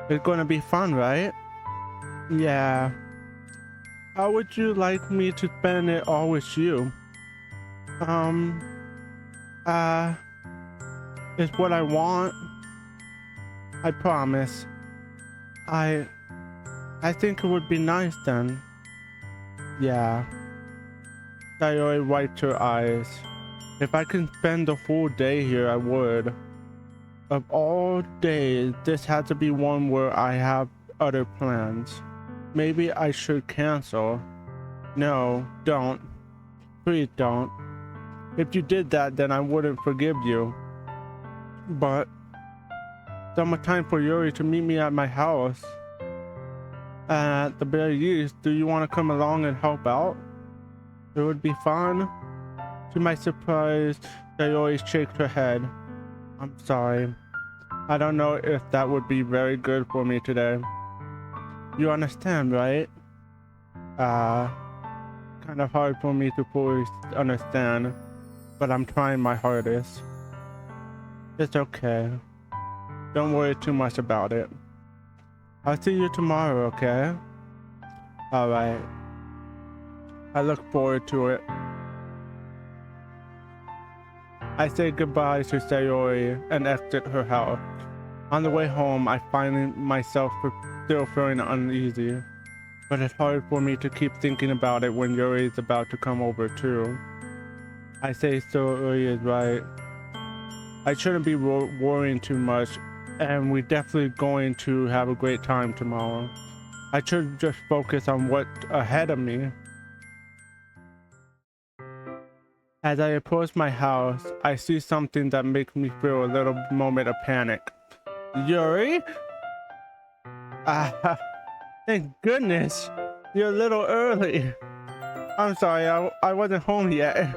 It's gonna be fun, right? Yeah. How would you like me to spend it all with you? It's what I want. I promise. I think it would be nice then. Yeah. Sayori wiped her eyes. If I can spend the whole day here, I would. Of all days, this had to be one where I have other plans. Maybe I should cancel. No, don't. Please don't. If you did that, then I wouldn't forgive you. But it's almost time for Yuri to meet me at my house. And at the very least, do you want to come along and help out? It would be fun. To my surprise, Sayori shakes her head. I'm sorry. I don't know if that would be very good for me today. You understand, right? Kind of hard for me to fully understand, but I'm trying my hardest. It's okay. Don't worry too much about it. I'll see you tomorrow, okay? Alright. I look forward to it. I say goodbye to Sayori and exit her house. On the way home, I find myself still feeling uneasy, but it's hard for me to keep thinking about it when Yuri is about to come over too. I say Sayori is right. I shouldn't be worrying too much, and we're definitely going to have a great time tomorrow. I should just focus on what's ahead of me. As I approach my house, I see something that makes me feel a little moment of panic. Yuri? Thank goodness. You're a little early. I'm sorry, I wasn't home yet.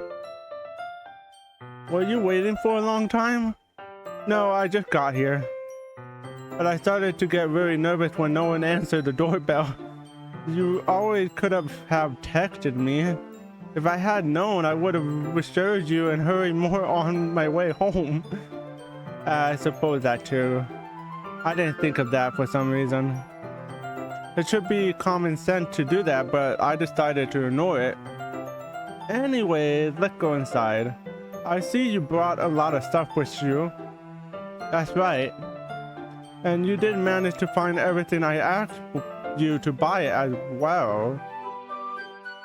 Were you waiting for a long time? No, I just got here. But I started to get really nervous when no one answered the doorbell. You always could have texted me. If I had known, I would have reassured you and hurried more on my way home. I suppose that too. I didn't think of that for some reason. It should be common sense to do that, but I decided to ignore it. Anyway, let's go inside. I see you brought a lot of stuff with you. That's right. And you did manage to find everything I asked you to buy as well.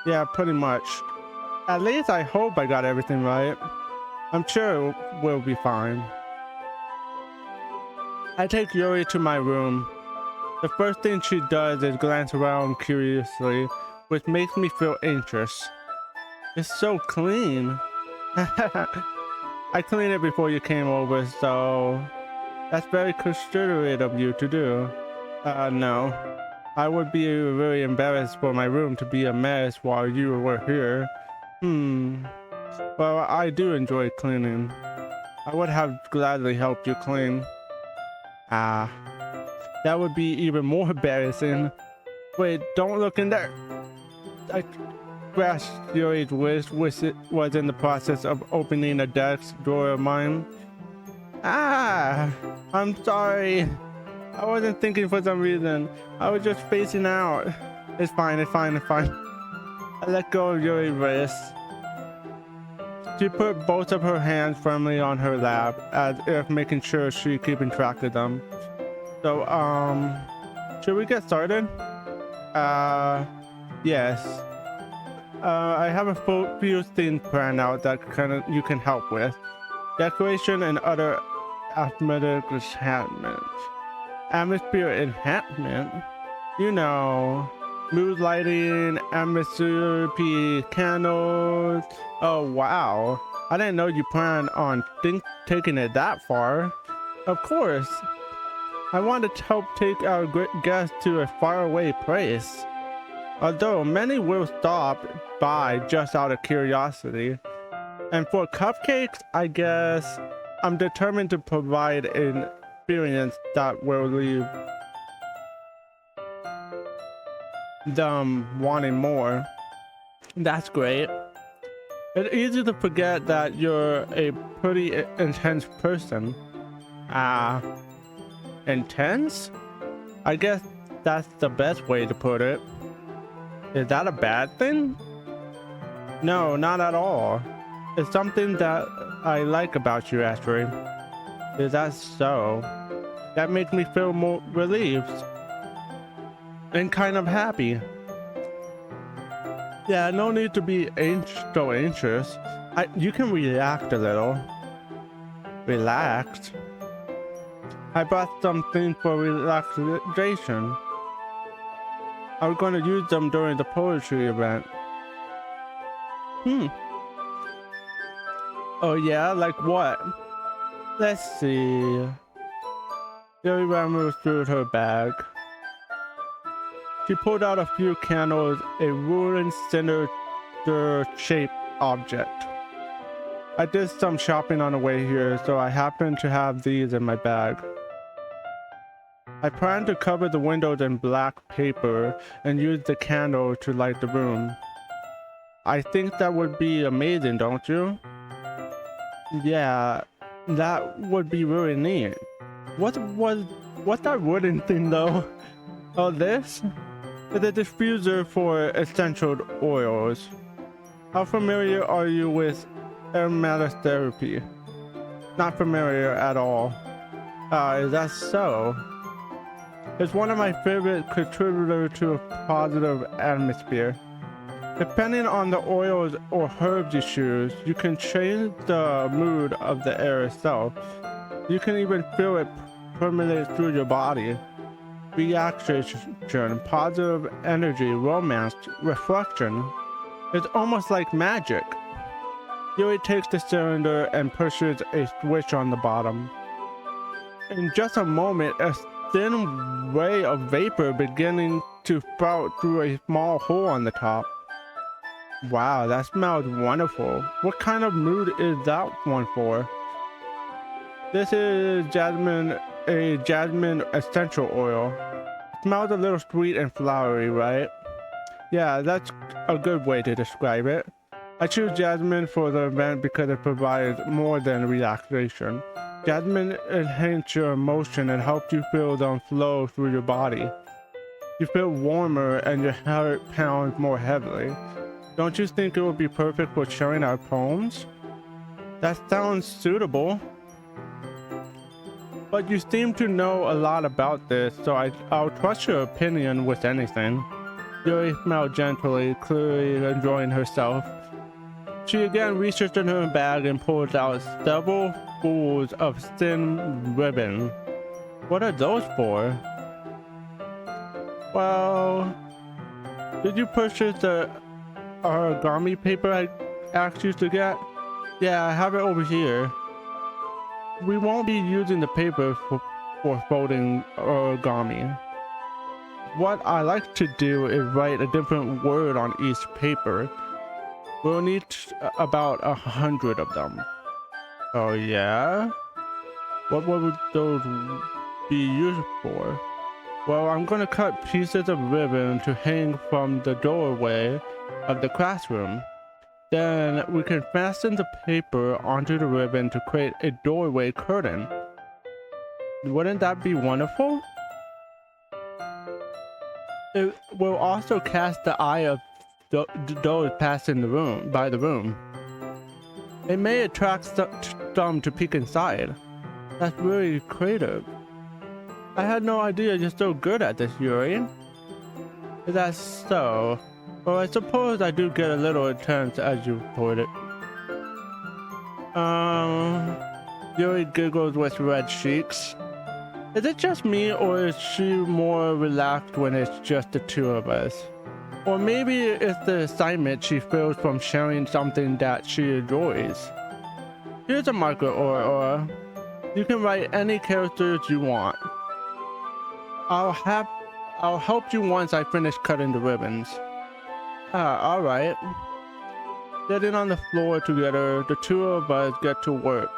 Yeah, pretty much. At least I hope I got everything right. I'm sure we'll be fine. I take Yuri to my room. The first thing she does is glance around curiously, which makes me feel anxious. It's so clean. I cleaned it before you came over, so that's very considerate of you to do. No. I would be very embarrassed for my room to be a mess while you were here. Well, I do enjoy cleaning. I would have gladly helped you clean. That would be even more embarrassing. Wait, don't look in there. I grasped Yuri's wrist, which was in the process of opening a desk drawer of mine. I'm sorry. I wasn't thinking for some reason. I was just spacing out. It's fine. I let go of Yuri's wrist. She put both of her hands firmly on her lap, as if making sure she's keeping track of them. So, should we get started? Yes. I have a few things planned out that you can help with. Decoration and other atmospheric enhancement. Atmosphere enhancement? You know, mood lighting, atmosphere, candles. Oh wow, I didn't know you planned on taking it that far. Of course. I wanted to help take our guests to a faraway place. Although many will stop by just out of curiosity. And for cupcakes, I guess I'm determined to provide an experience that will leave them wanting more. That's great. It's easy to forget that you're a pretty intense person. Intense? I guess that's the best way to put it. Is that a bad thing? No, not at all. It's something that I like about you, Ashley. Is that so? That makes me feel more relieved and kind of happy. Yeah, no need to be so anxious. You can relax a little. Relax? I brought something for relaxation. I was going to use them during the poetry event. Oh yeah, like what? Let's see. Yuri rummaged through her bag. She pulled out a few candles, a wooden cylinder-shaped object. I did some shopping on the way here, so I happened to have these in my bag. I plan to cover the windows in black paper and use the candle to light the room. I think that would be amazing, don't you? Yeah, that would be really neat. What's that wooden thing though? Oh, this? It's a diffuser for essential oils. How familiar are you with aromatherapy? Not familiar at all. Is that so? It's one of my favorite contributors to a positive atmosphere. Depending on the oils or herbs you choose, you can change the mood of the air itself. You can even feel it permeate through your body. Relaxation, positive energy, romance, reflection. It's almost like magic. Yuri takes the cylinder and pushes a switch on the bottom. In just a moment, a thin ray of vapor beginning to sprout through a small hole on the top. Wow, that smells wonderful. What kind of mood is that one for? This is a jasmine essential oil. It smells a little sweet and flowery, right? Yeah, that's a good way to describe it. I choose jasmine for the event because it provides more than relaxation. Jasmine enhances your emotion and helps you feel them flow through your body. You feel warmer and your heart pounds more heavily. Don't you think it would be perfect for sharing our poems? That sounds suitable. But you seem to know a lot about this, so I'll trust your opinion with anything. Yuri smiled gently, clearly enjoying herself. She again reaches in her bag and pulls out several spools of thin ribbon. What are those for? Well, did you purchase the origami paper I asked you to get? Yeah, I have it over here. We won't be using the paper for folding origami. What I like to do is write a different word on each paper. We'll need about 100 of them. Oh yeah? What would those be used for? Well, I'm gonna cut pieces of ribbon to hang from the doorway of the classroom. Then we can fasten the paper onto the ribbon to create a doorway curtain. Wouldn't that be wonderful? It will also cast the eye of those passing by the room. It may attract some to peek inside. That's really creative. I had no idea you're so good at this, Yuri. Is that so? Well, I suppose I do get a little intense, as you put it. Yuri giggles with red cheeks. Is it just me, or is she more relaxed when it's just the two of us? Or maybe it's the excitement she feels from sharing something that she enjoys. Here's a marker, Aura. You can write any characters you want. I'll help you once I finish cutting the ribbons. Alright. Sitting on the floor together, the two of us get to work.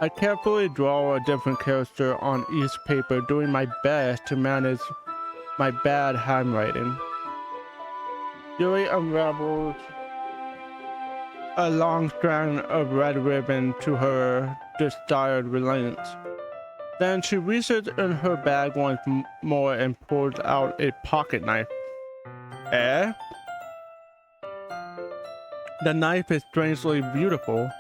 I carefully draw a different character on each paper, doing my best to manage my bad handwriting. Yuri unravels a long strand of red ribbon to her desired length. Then she reaches in her bag once more and pulls out a pocket knife. Eh? The knife is strangely beautiful.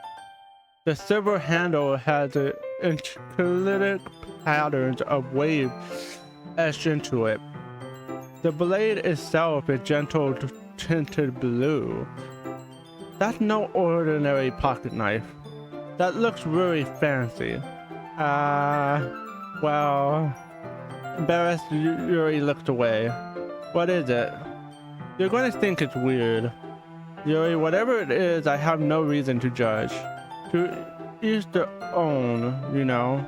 The silver handle has intricate patterns of waves etched into it. The blade itself is gentle tinted blue. That's no ordinary pocket knife. That looks really fancy. Well, embarrassed, Yuri looked away. What is it? You're going to think it's weird. Yuri, whatever it is, I have no reason to judge. To each their own, you know.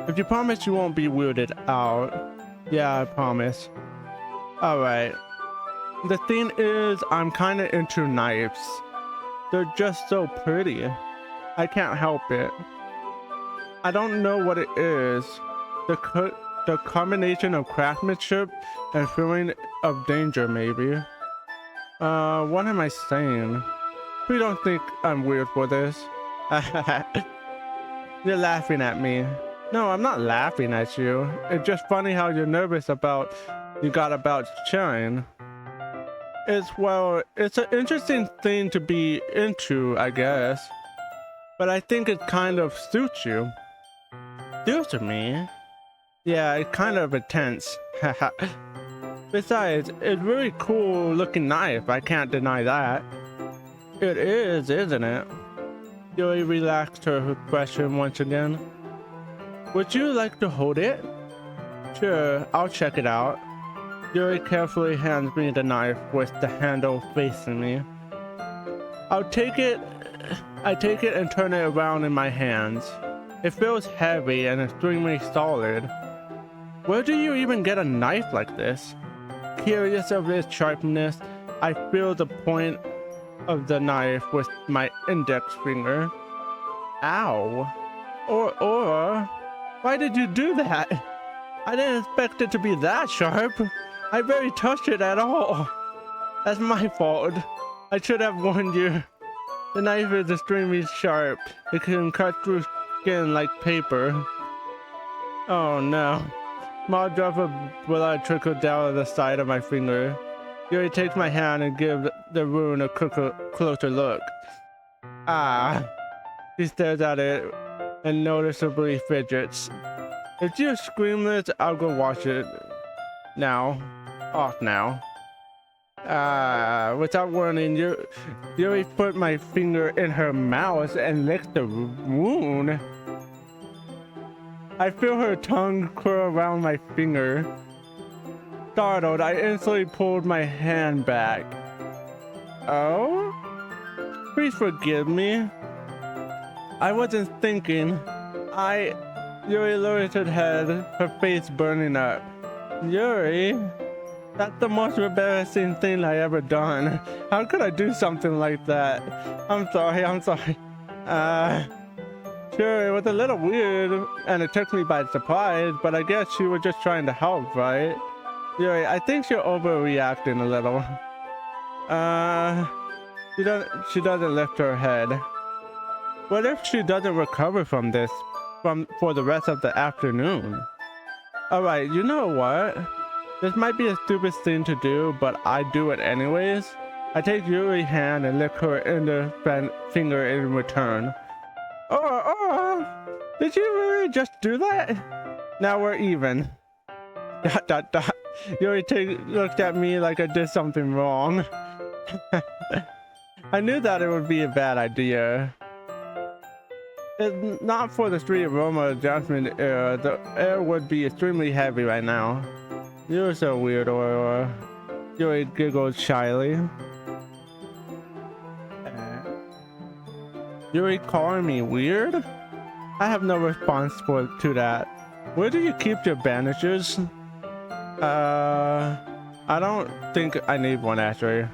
If you promise you won't be weirded out. Yeah, I promise. Alright. The thing is, I'm kinda into knives. They're just so pretty. I can't help it. I don't know what it is. The combination of craftsmanship and feeling of danger, maybe. What am I saying? Please don't think I'm weird for this. You're laughing at me. No, I'm not laughing at you. It's just funny how you're nervous about sharing. It's an interesting thing to be into, I guess. But I think it kind of suits you. Suits me? Yeah, it's kind of intense. Besides, it's really cool looking knife. I can't deny that. It is, isn't it? Yuri relaxed her expression once again. Would you like to hold it? Sure, I'll check it out. Yuri carefully hands me the knife with the handle facing me. I take it and turn it around in my hands. It feels heavy and extremely solid. Where do you even get a knife like this? Curious of its sharpness, I feel the point of the knife with my index finger. Ow. Or, why did you do that? I didn't expect it to be that sharp. I barely touched it at all. That's my fault. I should have warned you. The knife is extremely sharp. It can cut through skin like paper. Oh no. Small drop of blood trickled down the side of my finger. Yuri takes my hand and gives the wound a closer look. Ah. He stares at it and noticeably fidgets. If you scream this, I'll go wash it. Now. Off now. Without warning, Yuri put my finger in her mouth and licked the wound. I feel her tongue curl around my finger. Startled, I instantly pulled my hand back. Oh? Please forgive me. I wasn't thinking. Yuri lowered her head, her face burning up. Yuri? That's the most embarrassing thing I ever done. How could I do something like that? I'm sorry. Sure, it was a little weird, and it took me by surprise, but I guess she was just trying to help, right? Yuri, I think you're overreacting a little. She doesn't lift her head. What if she doesn't recover from this for the rest of the afternoon? Alright, you know what? This might be a stupid thing to do, but I do it anyways. I take Yuri's hand and lick her index finger in return. Did you really just do that? Now we're even. ... Yuri looked at me like I did something wrong. I knew that it would be a bad idea. If not for the street aroma adjustment air, the air would be extremely heavy right now. You're so weird, Aurora. Yuri giggled shyly. Yuri calling me weird? I have no response to that. Where do you keep your bandages? I don't think I need one actually.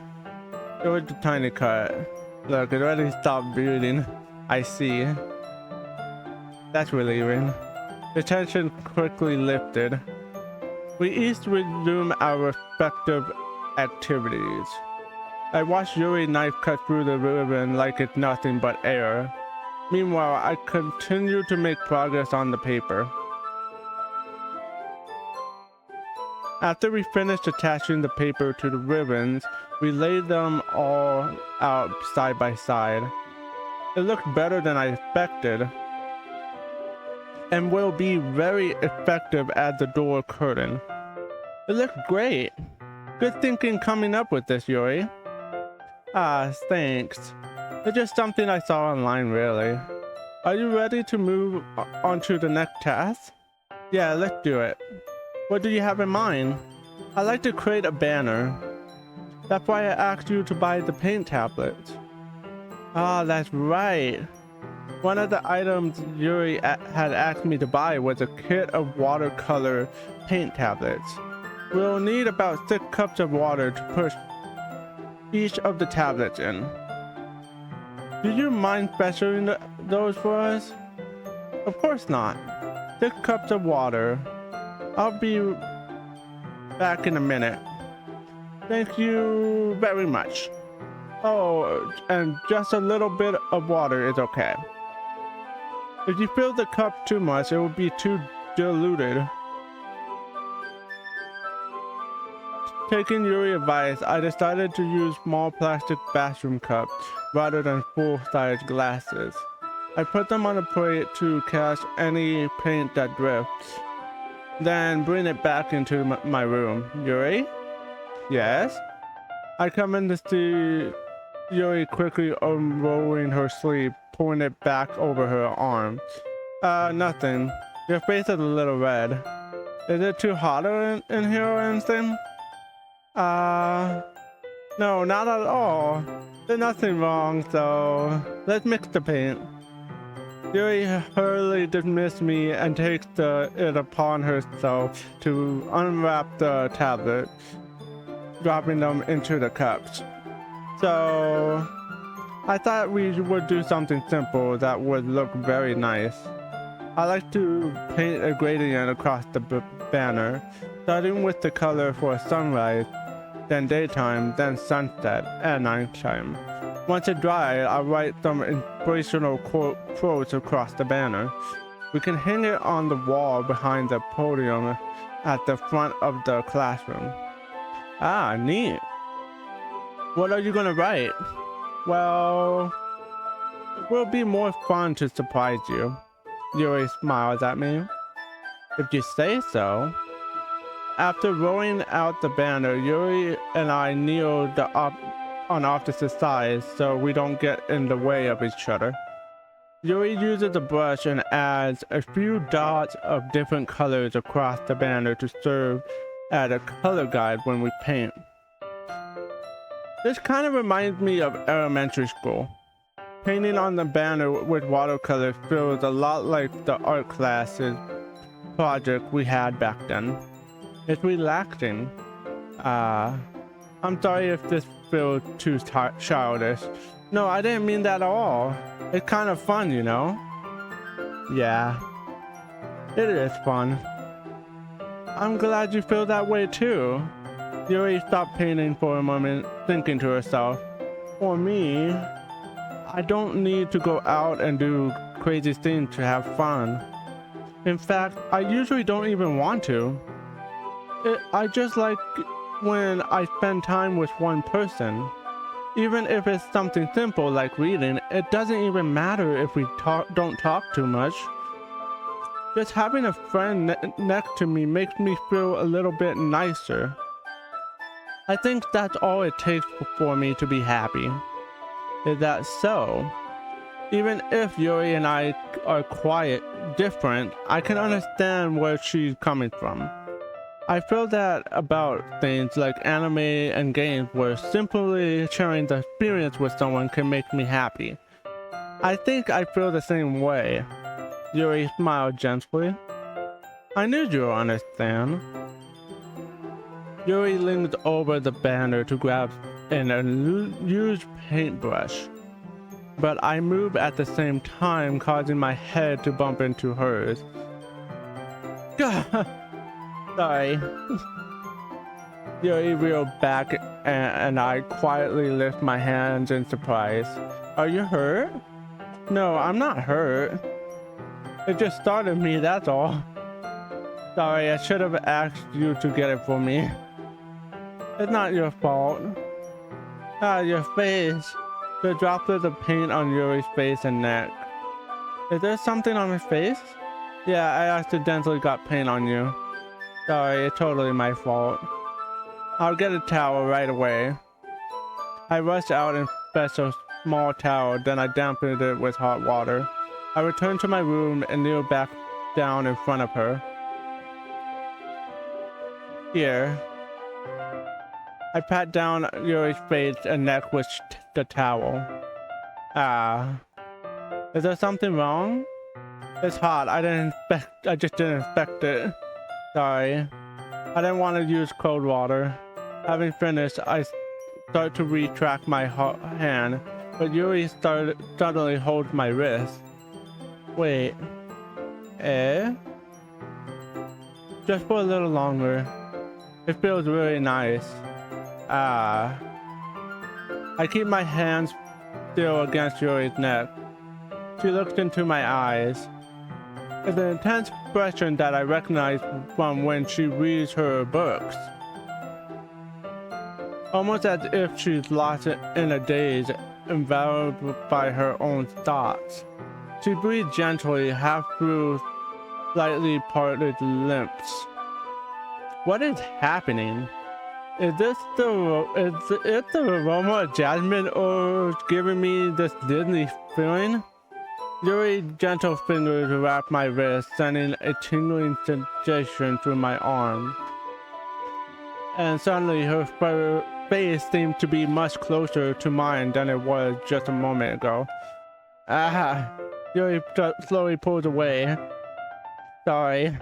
It was a tiny cut. Look, it already stopped bleeding. I see. That's relieving. The tension quickly lifted. We each resumed our respective activities. I watched Yuri's knife cut through the ribbon like it's nothing but air. Meanwhile, I continued to make progress on the paper. After we finished attaching the paper to the ribbons, we laid them all out side by side. It looked better than I expected, and will be very effective as the door curtain. It looked great. Good thinking coming up with this, Yuri. Ah, thanks. It's just something I saw online, really. Are you ready to move on to the next task? Yeah, let's do it. What do you have in mind? I'd like to create a banner. That's why I asked you to buy the paint tablets. Ah, that's right. One of the items Yuri had asked me to buy was a kit of watercolor paint tablets. We'll need about 6 cups of water to push each of the tablets in. Do you mind specifying those for us? Of course not. 6 cups of water. I'll be back in a minute. Thank you very much. Oh, and just a little bit of water is okay. If you fill the cup too much, it will be too diluted. Taking Yuri's advice, I decided to use small plastic bathroom cups rather than full-size glasses. I put them on a plate to catch any paint that drifts, then bring it back into my room. Yuri? Yes? I come in to see Yuri quickly unrolling her sleeve, pulling it back over her arm. Nothing. Your face is a little red. Is it too hot in here or anything? No, not at all. There's nothing wrong, so let's mix the paint. Yuri hurriedly dismissed me and takes it upon herself to unwrap the tablets, dropping them into the cups. So, I thought we would do something simple that would look very nice. I like to paint a gradient across the banner, starting with the color for sunrise, then daytime, then sunset, and nighttime. Once it's dry, I'll write some inspirational quotes across the banner. We can hang it on the wall behind the podium at the front of the classroom. Ah, neat. What are you gonna write? Well, it will be more fun to surprise you. Yuri smiles at me. If you say so. After rolling out the banner, Yuri and I kneel on opposite sides so we don't get in the way of each other. Yuri uses a brush and adds a few dots of different colors across the banner to serve as a color guide when we paint. This kind of reminds me of elementary school. Painting on the banner with watercolor feels a lot like the art classes project we had back then. It's relaxing. I'm sorry if this feels too childish. No, I didn't mean that at all. It's kind of fun, you know? Yeah, it is fun. I'm glad you feel that way too. Yuri stopped painting for a moment, thinking to herself, for me, I don't need to go out and do crazy things to have fun. In fact, I usually don't even want to. I just like when I spend time with one person. Even if it's something simple like reading, it doesn't even matter if we don't talk too much. Just having a friend next to me makes me feel a little bit nicer. I think that's all it takes for me to be happy. Is that so? Even if Yuri and I are quite different, I can understand where she's coming from. I feel that about things like anime and games where simply sharing the experience with someone can make me happy. I think I feel the same way. Yuri smiled gently. I knew you'd understand. Yuri leaned over the banner to grab a used paintbrush. but I move at the same time, causing my head to bump into hers. Sorry. Yuri reeled back and I quietly lift my hands in surprise. Are you hurt? No, I'm not hurt. It just startled me, that's all. Sorry, I should have asked you to get it for me. It's not your fault. Ah, your face. The droplets of paint on Yuri's face and neck. Is there something on my face? Yeah, I accidentally got paint on you. Sorry, it's totally my fault. I'll get a towel right away. I rushed out and fetched a small towel, then I dampened it with hot water. I returned to my room and kneeled back down in front of her. Here. I pat down Yuri's face and neck with the towel. Ah. Is there something wrong? It's hot. I just didn't expect it. Sorry. I didn't want to use cold water. Having finished, I start to retract my hand, but Yuri suddenly holds my wrist. Wait. Eh? Just for a little longer. It feels really nice. Ah. I keep my hands still against Yuri's neck. She looks into my eyes. It's an intense expression that I recognize from when she reads her books. Almost as if she's lost in a daze, enveloped by her own thoughts. She breathes gently, half through slightly parted lips. What is happening? Is it the aroma of jasmine or giving me this Disney feeling? Yuri's gentle fingers wrap my wrist, sending a tingling sensation through my arm. And suddenly her face seemed to be much closer to mine than it was just a moment ago. Ah! Yuri slowly pulls away. Sorry.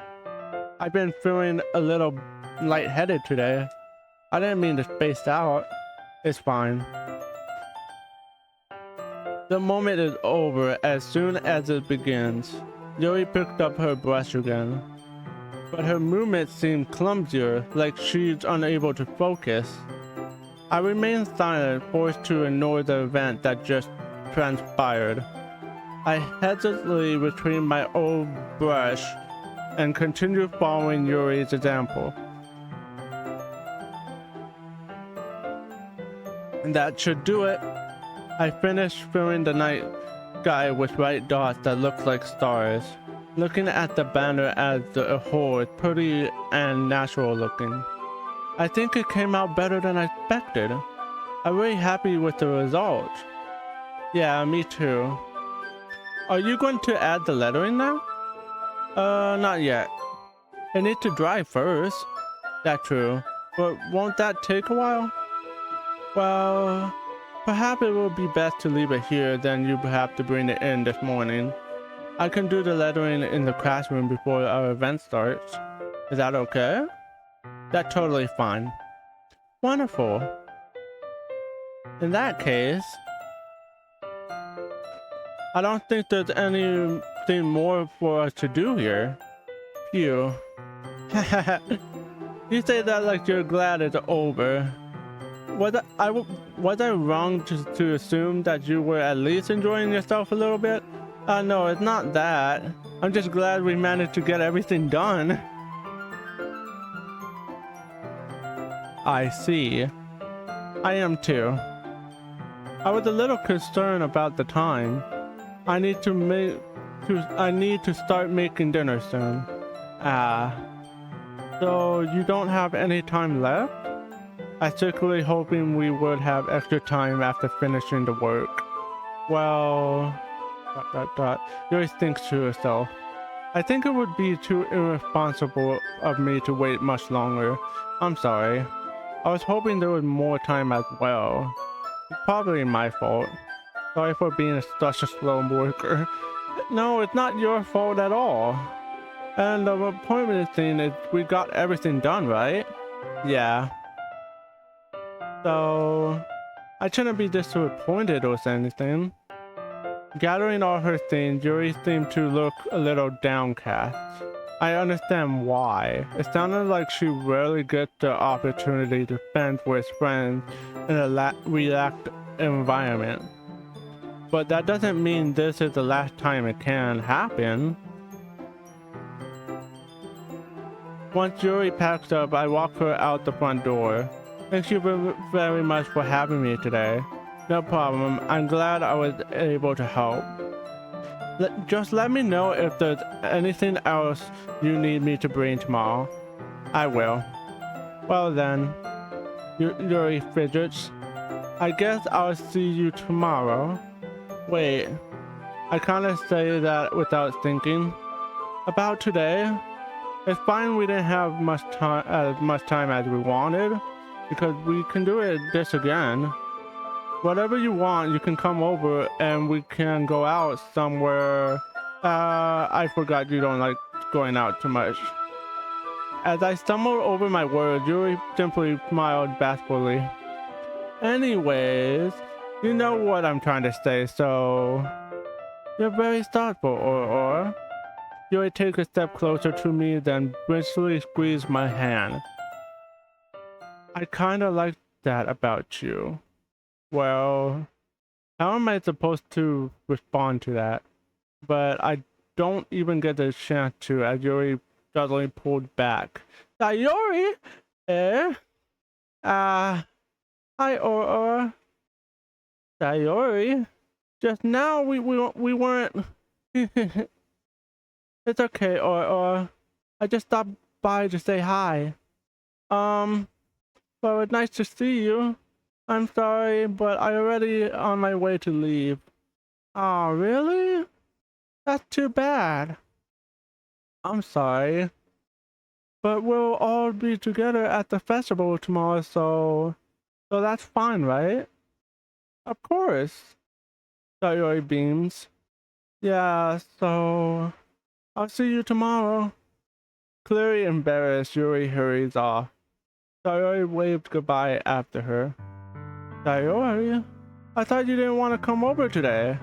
I've been feeling a little lightheaded today. I didn't mean to space out. It's fine. The moment is over as soon as it begins. Yuri picked up her brush again, but her movements seem clumsier, like she's unable to focus. I remain silent, forced to ignore the event that just transpired. I hesitantly retrieve my old brush and continue following Yuri's example. And that should do it. I finished filling the night sky with white dots that look like stars. Looking at the banner as a whole, it's pretty and natural looking. I think it came out better than I expected. I'm really happy with the result. Yeah, me too. Are you going to add the lettering now? Not yet. I need to dry first. That's true. But won't that take a while? Well, perhaps it will be best to leave it here, then you have to bring it in this morning. I can do the lettering in the classroom before our event starts. Is that okay? That's totally fine. Wonderful. In that case, I don't think there's anything more for us to do here. Phew. You say that like you're glad it's over. Was I wrong to assume that you were at least enjoying yourself a little bit? No, it's not that. I'm just glad we managed to get everything done. I see. I am too. I was a little concerned about the time. I need to start making dinner soon. Ah. So you don't have any time left? I was secretly hoping we would have extra time after finishing the work. Well... Yuri thinks to herself. I think it would be too irresponsible of me to wait much longer. I'm sorry. I was hoping there was more time as well. It's probably my fault. Sorry for being such a slow worker. No, it's not your fault at all. And the important thing is we got everything done, right? Yeah. So, I shouldn't be disappointed or anything. Gathering all her things, Yuri seemed to look a little downcast. I understand why. It sounded like she rarely gets the opportunity to spend with friends in a relaxed environment. But that doesn't mean this is the last time it can happen. Once Yuri packs up, I walk her out the front door. Thank you very much for having me today. No problem. I'm glad I was able to help. Just let me know if there's anything else you need me to bring tomorrow. I will. Well then, Yuri fidgets. I guess I'll see you tomorrow. Wait, I kinda say that without thinking. About today? It's fine we didn't have as much time as we wanted, because we can do this again. Whatever you want, you can come over and we can go out somewhere. I forgot you don't like going out too much. As I stumbled over my words, Yuri simply smiled bashfully. Anyways, you know what I'm trying to say, so you're very thoughtful, or. Yuri takes a step closer to me, then briskly squeezed my hand. I kinda like that about you. Well, how am I supposed to respond to that? But I don't even get the chance to, as Yuri suddenly pulled back. Sayori? Eh? Hi, or. Sayori? Just now we weren't. It's okay, or. I just stopped by to say hi. Well, it's nice to see you. I'm sorry, but I already on my way to leave. Oh, really? That's too bad. I'm sorry. But we'll all be together at the festival tomorrow, so that's fine, right? Of course. Sayori beams. Yeah, so I'll see you tomorrow. Clearly embarrassed, Yuri hurries off. Sayori waved goodbye after her. Sayori? I thought you didn't want to come over today.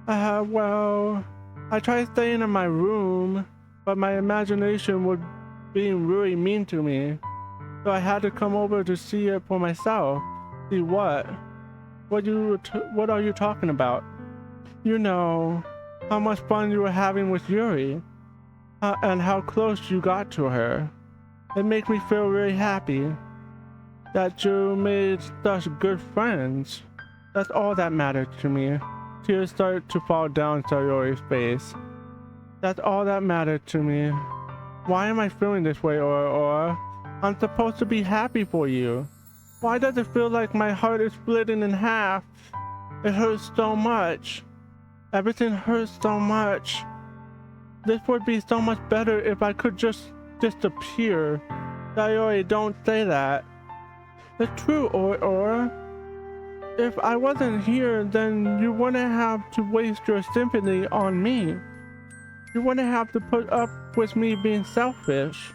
Well, I tried staying in my room, but my imagination was being really mean to me. So I had to come over to see it for myself. See what? What are you talking about? You know, how much fun you were having with Yuri, and how close you got to her. It makes me feel really happy that you made such good friends. That's all that matters to me. Tears start to fall down Sayori's face. That's all that mattered to me. Why am I feeling this way, or? I'm supposed to be happy for you. Why does it feel like my heart is splitting in half? It hurts so much. Everything hurts so much. This would be so much better if I could just disappear. Sayori, don't say that. It's true, or. If I wasn't here, then you wouldn't have to waste your sympathy on me. You wouldn't have to put up with me being selfish.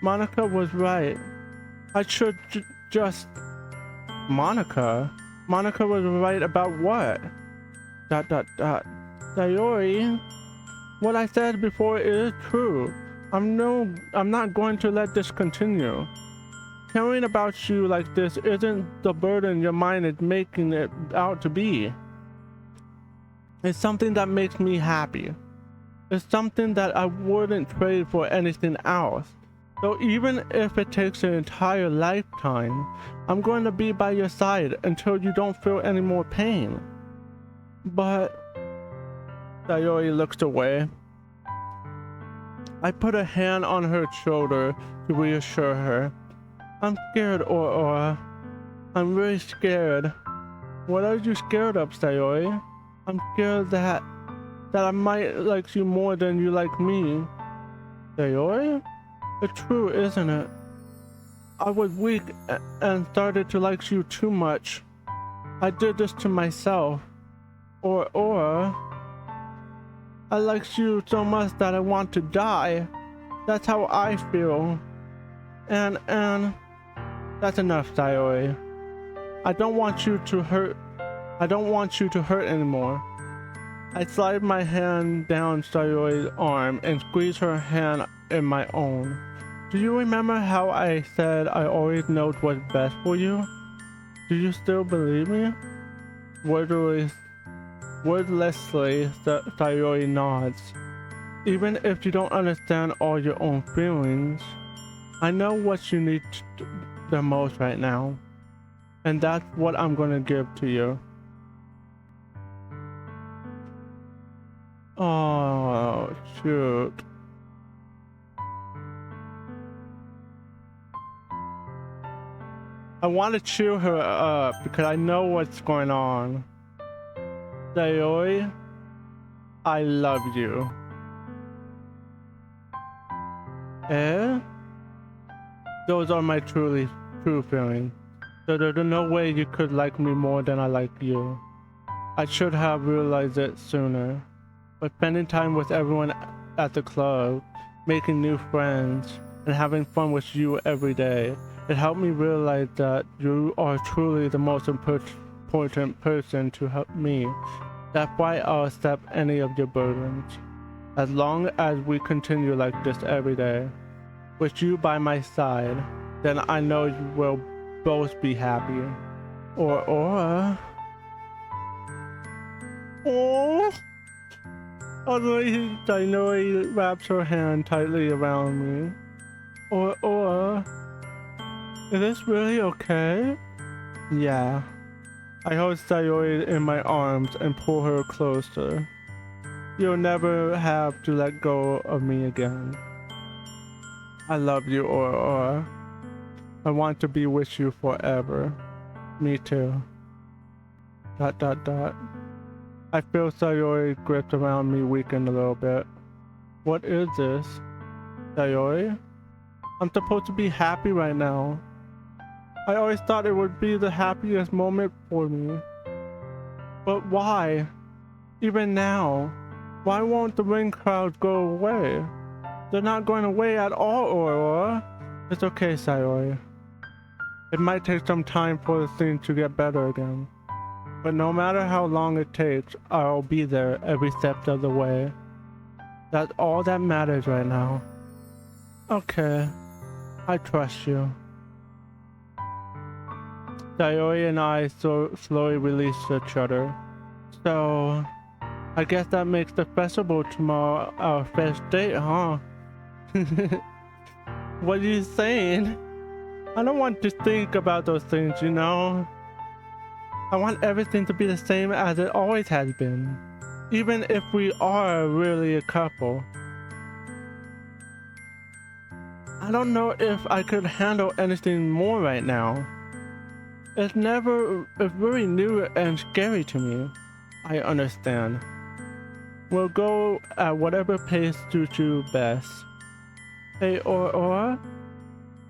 Monika was right. I should just... Monika? Monika was right about what? ... Sayori, what I said before is true. I'm not going to let this continue. Caring about you like this isn't the burden your mind is making it out to be. It's something that makes me happy. It's something that I wouldn't trade for anything else. So even if it takes an entire lifetime, I'm going to be by your side until you don't feel any more pain. But... Sayori looks away. I put a hand on her shoulder to reassure her. I'm scared, or. I'm really scared. What are you scared of, Sayori? I'm scared that I might like you more than you like me. Sayori? It's true, isn't it? I was weak and started to like you too much. I did this to myself. Or. I like you so much that I want to die. That's how I feel. And that's enough, Sayori. I don't want you to hurt. I don't want you to hurt anymore. I slide my hand down Sayori's arm and squeeze her hand in my own. Do you remember how I said I always know what's best for you? Do you still believe me? Wordlessly, Sayori nods. Even if you don't understand all your own feelings, I know what you need the most right now. And that's what I'm gonna give to you. Oh, shoot. I want to cheer her up because I know what's going on. Sayori, I love you. Eh? Those are my true feelings. So there's no way you could like me more than I like you. I should have realized it sooner. But spending time with everyone at the club, making new friends, and having fun with you every day, it helped me realize that you are truly the most important person to help me. That's why I'll accept any of your burdens. As long as we continue like this every day, with you by my side, then I know you will both be happy. Oh. I know he wraps her hand tightly around me. Or, is this really okay? Yeah. I hold Sayori in my arms and pull her closer. You'll never have to let go of me again. I love you, or. I want to be with you forever. Me too. ... I feel Sayori's grip around me weaken a little bit. What is this? Sayori? I'm supposed to be happy right now. I always thought it would be the happiest moment for me. But why? Even now? Why won't the ring clouds go away? They're not going away at all, Aurora. It's okay, Sayori. It might take some time for things to get better again. But no matter how long it takes, I'll be there every step of the way. That's all that matters right now. Okay, I trust you. Sayori and I slowly release each other. So, I guess that makes the festival tomorrow our first date, huh? What are you saying? I don't want to think about those things, you know? I want everything to be the same as it always has been. Even if we are really a couple. I don't know if I could handle anything more right now. It's very new and scary to me. I understand. We'll go at whatever pace suits you best. Hey, Aurora?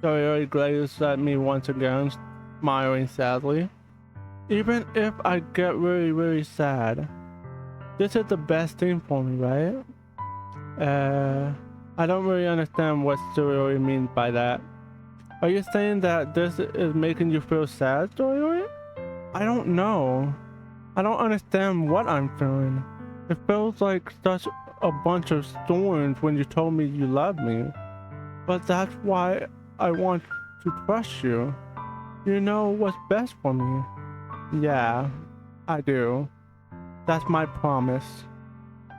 Sayori gazes at me once again, smiling sadly. Even if I get really sad, this is the best thing for me, right? I don't really understand what Sayori means by that. Are you saying that this is making you feel sad, Sayori? I don't know. I don't understand what I'm feeling. It feels like such a bunch of storms when you told me you love me. But that's why I want to trust you. You know what's best for me. Yeah, I do. That's my promise.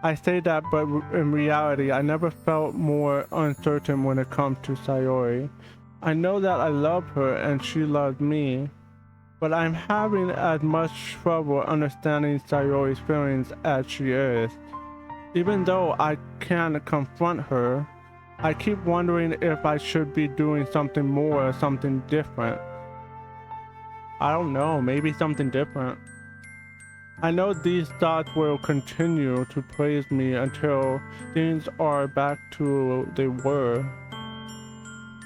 I say that, but in reality, I never felt more uncertain when it comes to Sayori. I know that I love her and she loves me, but I'm having as much trouble understanding Sayori's feelings as she is. Even though I can confront her, I keep wondering if I should be doing something more or something different. I don't know, maybe something different. I know these thoughts will continue to praise me until things are back to they were.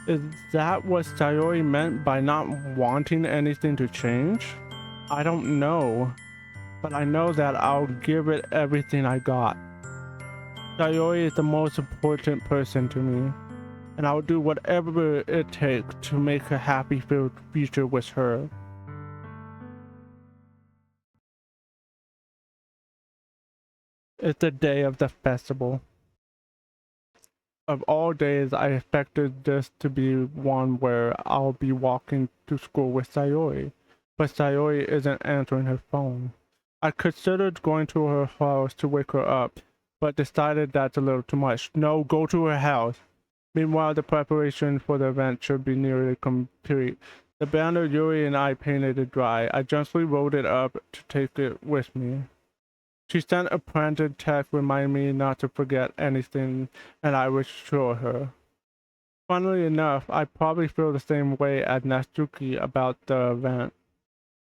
Is that what Sayori meant by not wanting anything to change? I don't know, but I know that I'll give it everything I got. Sayori is the most important person to me, and I'll do whatever it takes to make a happy future with her. It's the day of the festival. Of all days, I expected this to be one where I'll be walking to school with Sayori, but Sayori isn't answering her phone. I considered going to her house to wake her up, but decided that's a little too much. No, go to her house. Meanwhile, the preparation for the event should be nearly complete. The banner Yuri and I painted it dry. I gently rolled it up to take it with me. She sent a printed text reminding me not to forget anything, and I reassured her. Funnily enough, I probably feel the same way as Natsuki about the event.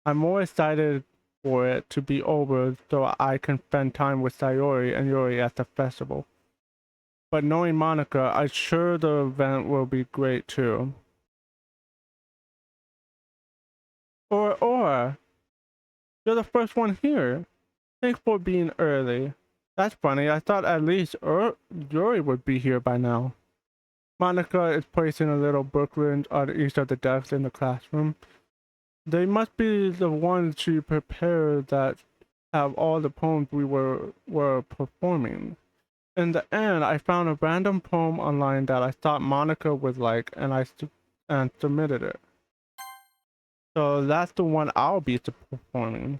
I'm more excited for it to be over so I can spend time with Sayori and Yuri at the festival. But knowing Monika, I'm sure the event will be great too. Or, you're the first one here. Thanks for being early. That's funny. I thought at least Yuri would be here by now. Monika is placing a little booklet on each of the desks in the classroom. They must be the ones she prepared that have all the poems we were performing. In the end, I found a random poem online that I thought Monika would like, and I submitted it. So that's the one I'll be performing.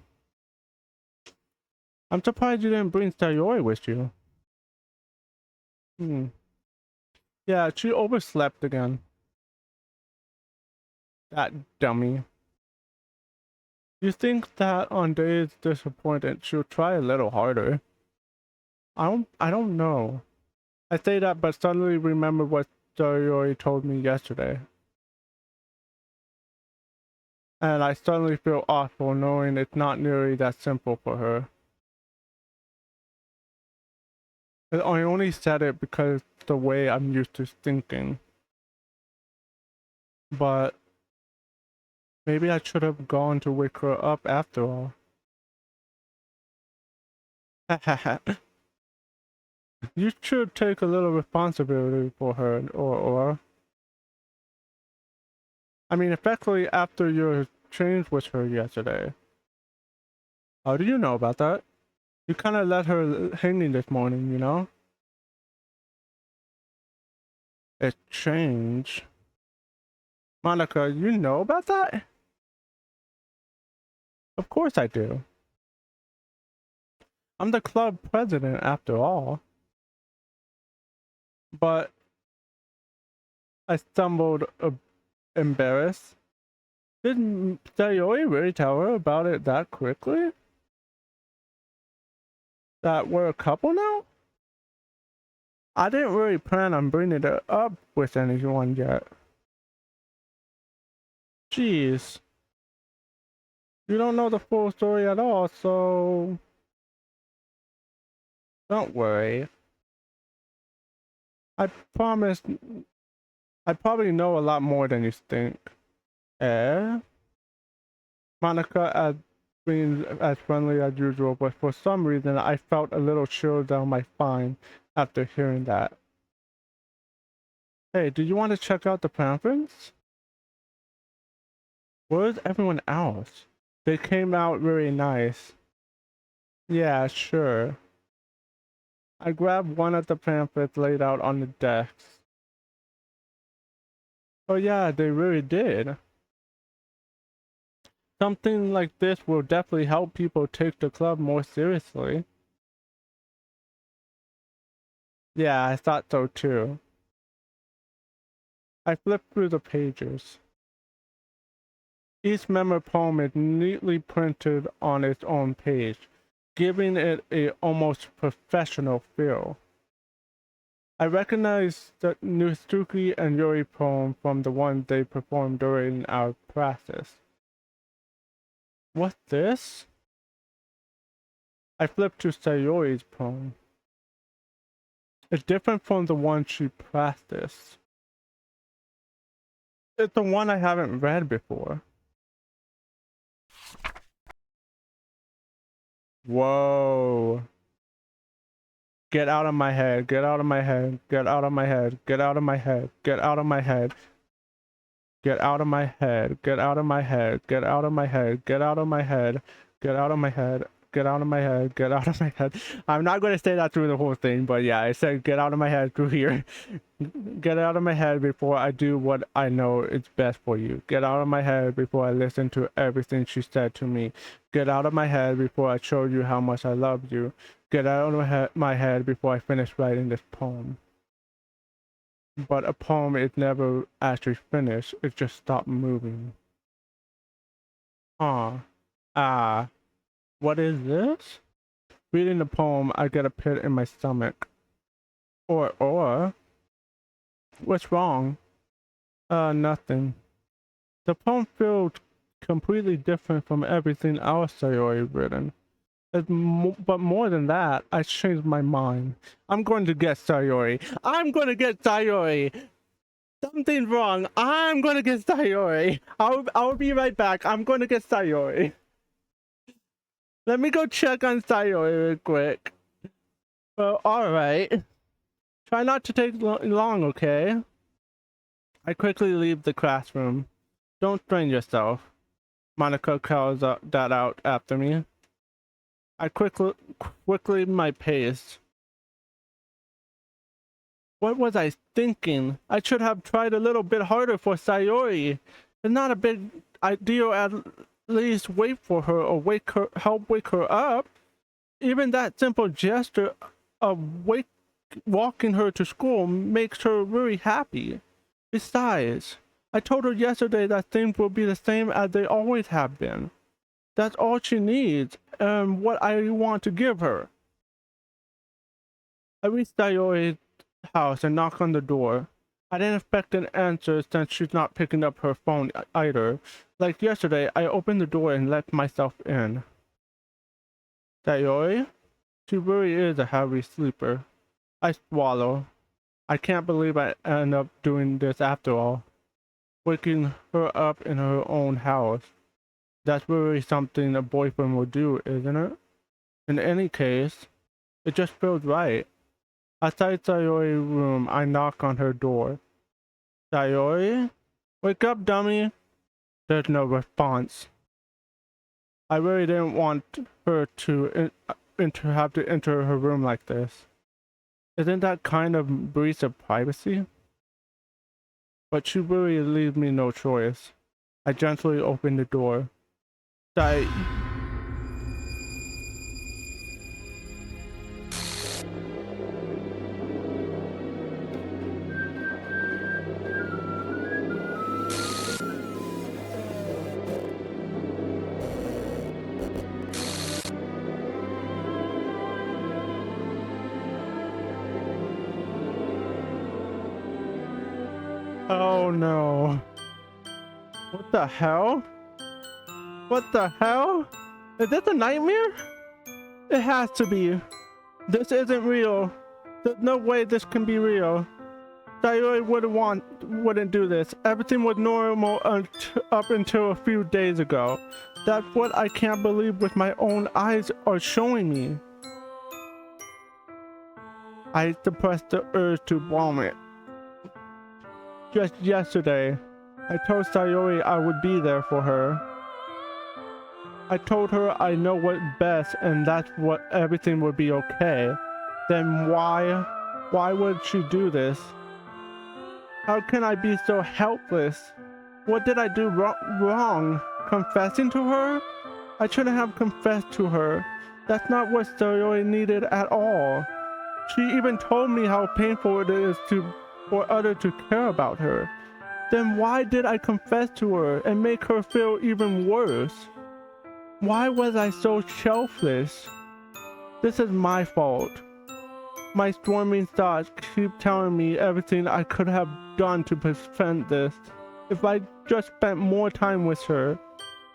I'm surprised you didn't bring Sayori with you. Yeah, she overslept again. That dummy. You think that on days disappointed she'll try a little harder? I don't know. I say that but suddenly remember what Sayori told me yesterday. And I suddenly feel awful knowing it's not nearly that simple for her. I only said it because it's the way I'm used to thinking. But maybe I should have gone to wake her up after all. You should take a little responsibility for her, or... I mean, effectively after your change with her yesterday. How do you know about that? You kind of let her hanging this morning, you know? A change? Monika, you know about that? Of course I do. I'm the club president after all. But I stumbled embarrassed. Did Sayori really tell her about it that quickly? That we're a couple now? I didn't really plan on bringing it up with anyone yet. Jeez. You don't know the full story at all, so... Don't worry. I promise I probably know a lot more than you think. Eh? Monika has been as friendly as usual, but for some reason I felt a little chill down my spine after hearing that. Hey, do you want to check out the pamphlets? Where's everyone else? They came out really nice. Yeah, sure. I grabbed one of the pamphlets laid out on the desks. Oh yeah, they really did. Something like this will definitely help people take the club more seriously. Yeah, I thought so too. I flipped through the pages. Each member poem is neatly printed on its own page, giving it a almost professional feel. I recognized the Natsuki and Yuri poem from the one they performed during our practice. What's this? I flipped to Sayori's poem. It's different from the one she practiced. It's the one I haven't read before. Whoa. Get out of my head, get out of my head, get out of my head, get out of my head, get out of my head. Get out of my head, get out of my head, get out of my head, get out of my head, get out of my head. Get out of my head. Get out of my head. I'm not going to say that through the whole thing, but yeah, I said get out of my head through here. Get out of my head before I do what I know is best for you. Get out of my head before I listen to everything she said to me. Get out of my head before I show you how much I love you. Get out of my head before I finish writing this poem. But a poem is never actually finished. It just stopped moving. What is this? Reading the poem, I get a pit in my stomach. Or, what's wrong? Nothing. The poem feels completely different from everything else Sayori written. But more than that, I changed my mind. I'm going to get Sayori. I'm going to get Sayori. Something's wrong. I'm going to get Sayori. I'll be right back. I'm going to get Sayori. Let me go check on Sayori real quick. Well, alright. Try not to take long, okay? I quickly leave the classroom. Don't strain yourself. Monika calls that out after me. I quickly my pace. What was I thinking? I should have tried a little bit harder for Sayori. It's not a big idea at least wait for her or help wake her up. Even that simple gesture of walking her to school makes her very happy. Besides, I told her yesterday that things will be the same as they always have been. That's all she needs, and what I want to give her. I reach Sayori's house and knock on the door. I didn't expect an answer since she's not picking up her phone either. Like yesterday, I opened the door and let myself in. Sayori? She really is a heavy sleeper. I swallow. I can't believe I end up doing this after all. Waking her up in her own house. That's really something a boyfriend will do, isn't it? In any case, it just feels right. Outside Sayori's room, I knock on her door. Sayori? Wake up, dummy! There's no response. I really didn't want her to have to enter her room like this. Isn't that kind of breach of privacy? But she really leaves me no choice. I gently open the door. Oh no. What the hell? What the hell? Is this a nightmare? It has to be. This isn't real. There's no way this can be real. Sayori wouldn't do this. Everything was normal up until a few days ago. That's what I can't believe with my own eyes are showing me. I suppressed the urge to vomit. Just yesterday, I told Sayori I would be there for her. I told her I know what's best and that's what everything would be okay. Then why would she do this? How can I be so helpless? What did I do wrong? Confessing to her? I shouldn't have confessed to her. That's not what Sayori needed at all. She even told me how painful it is for others to care about her. Then why did I confess to her and make her feel even worse? Why was I so selfish? This is my fault. My storming thoughts keep telling me everything I could have done to prevent this. If I just spent more time with her,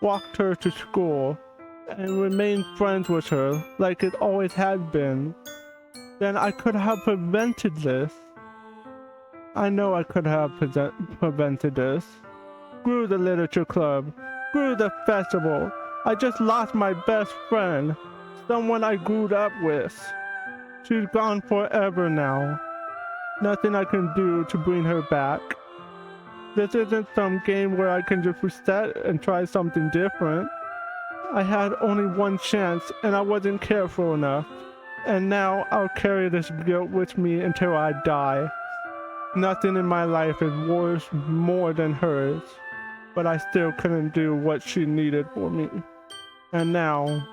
walked her to school, and remained friends with her like it always had been, then I could have prevented this. I know I could have prevented this. Screw the literature club. Screw the festival. I just lost my best friend. Someone I grew up with. She's gone forever now. Nothing I can do to bring her back. This isn't some game where I can just reset and try something different. I had only one chance and I wasn't careful enough. And now I'll carry this guilt with me until I die. Nothing in my life is worth more than hers. But I still couldn't do what she needed for me. And now,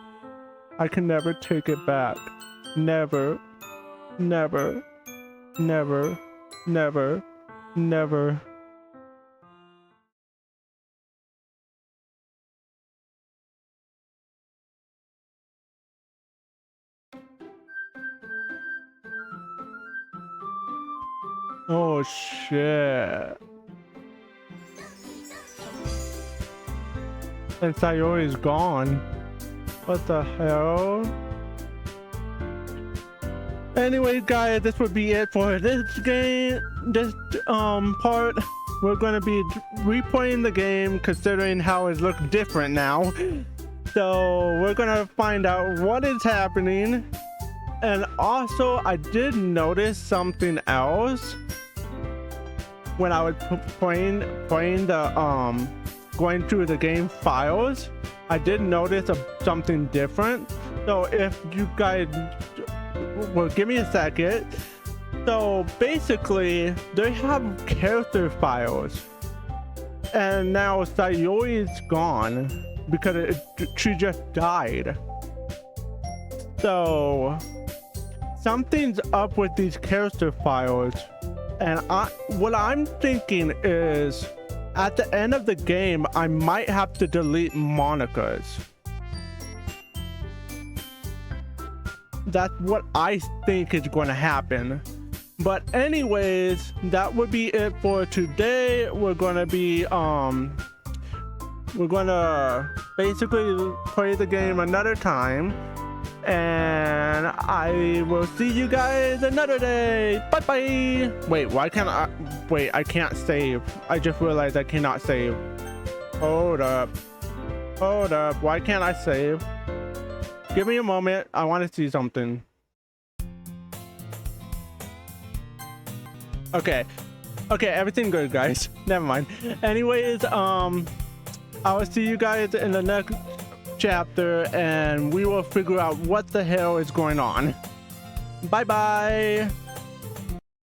I can never take it back. Never, never, never, never, never. Oh shit. And Sayori's gone. What the hell? Anyway, guys, this would be it for this game. This part. We're gonna be replaying the game, considering how it looks different now. So we're gonna find out what is happening. And also, I did notice something else when I was playing the going through the game files. I did notice something different. So if you guys will give me a second. So basically, they have character files, and now Sayori's gone because she just died. So something's up with these character files, and what I'm thinking is at the end of the game I might have to delete Monika's. That's what I think is going to happen. But anyways, that would be it for today. We're gonna basically play the game another time, and I will see you guys another day. Bye bye. Wait, why can't I? Wait, I can't save. I just realized I cannot save. Hold up. Why can't I save? Give me a moment. I want to see something. Okay, everything good, guys. Never mind. Anyways, I will see you guys in the next chapter, and we will figure out what the hell is going on. Bye bye.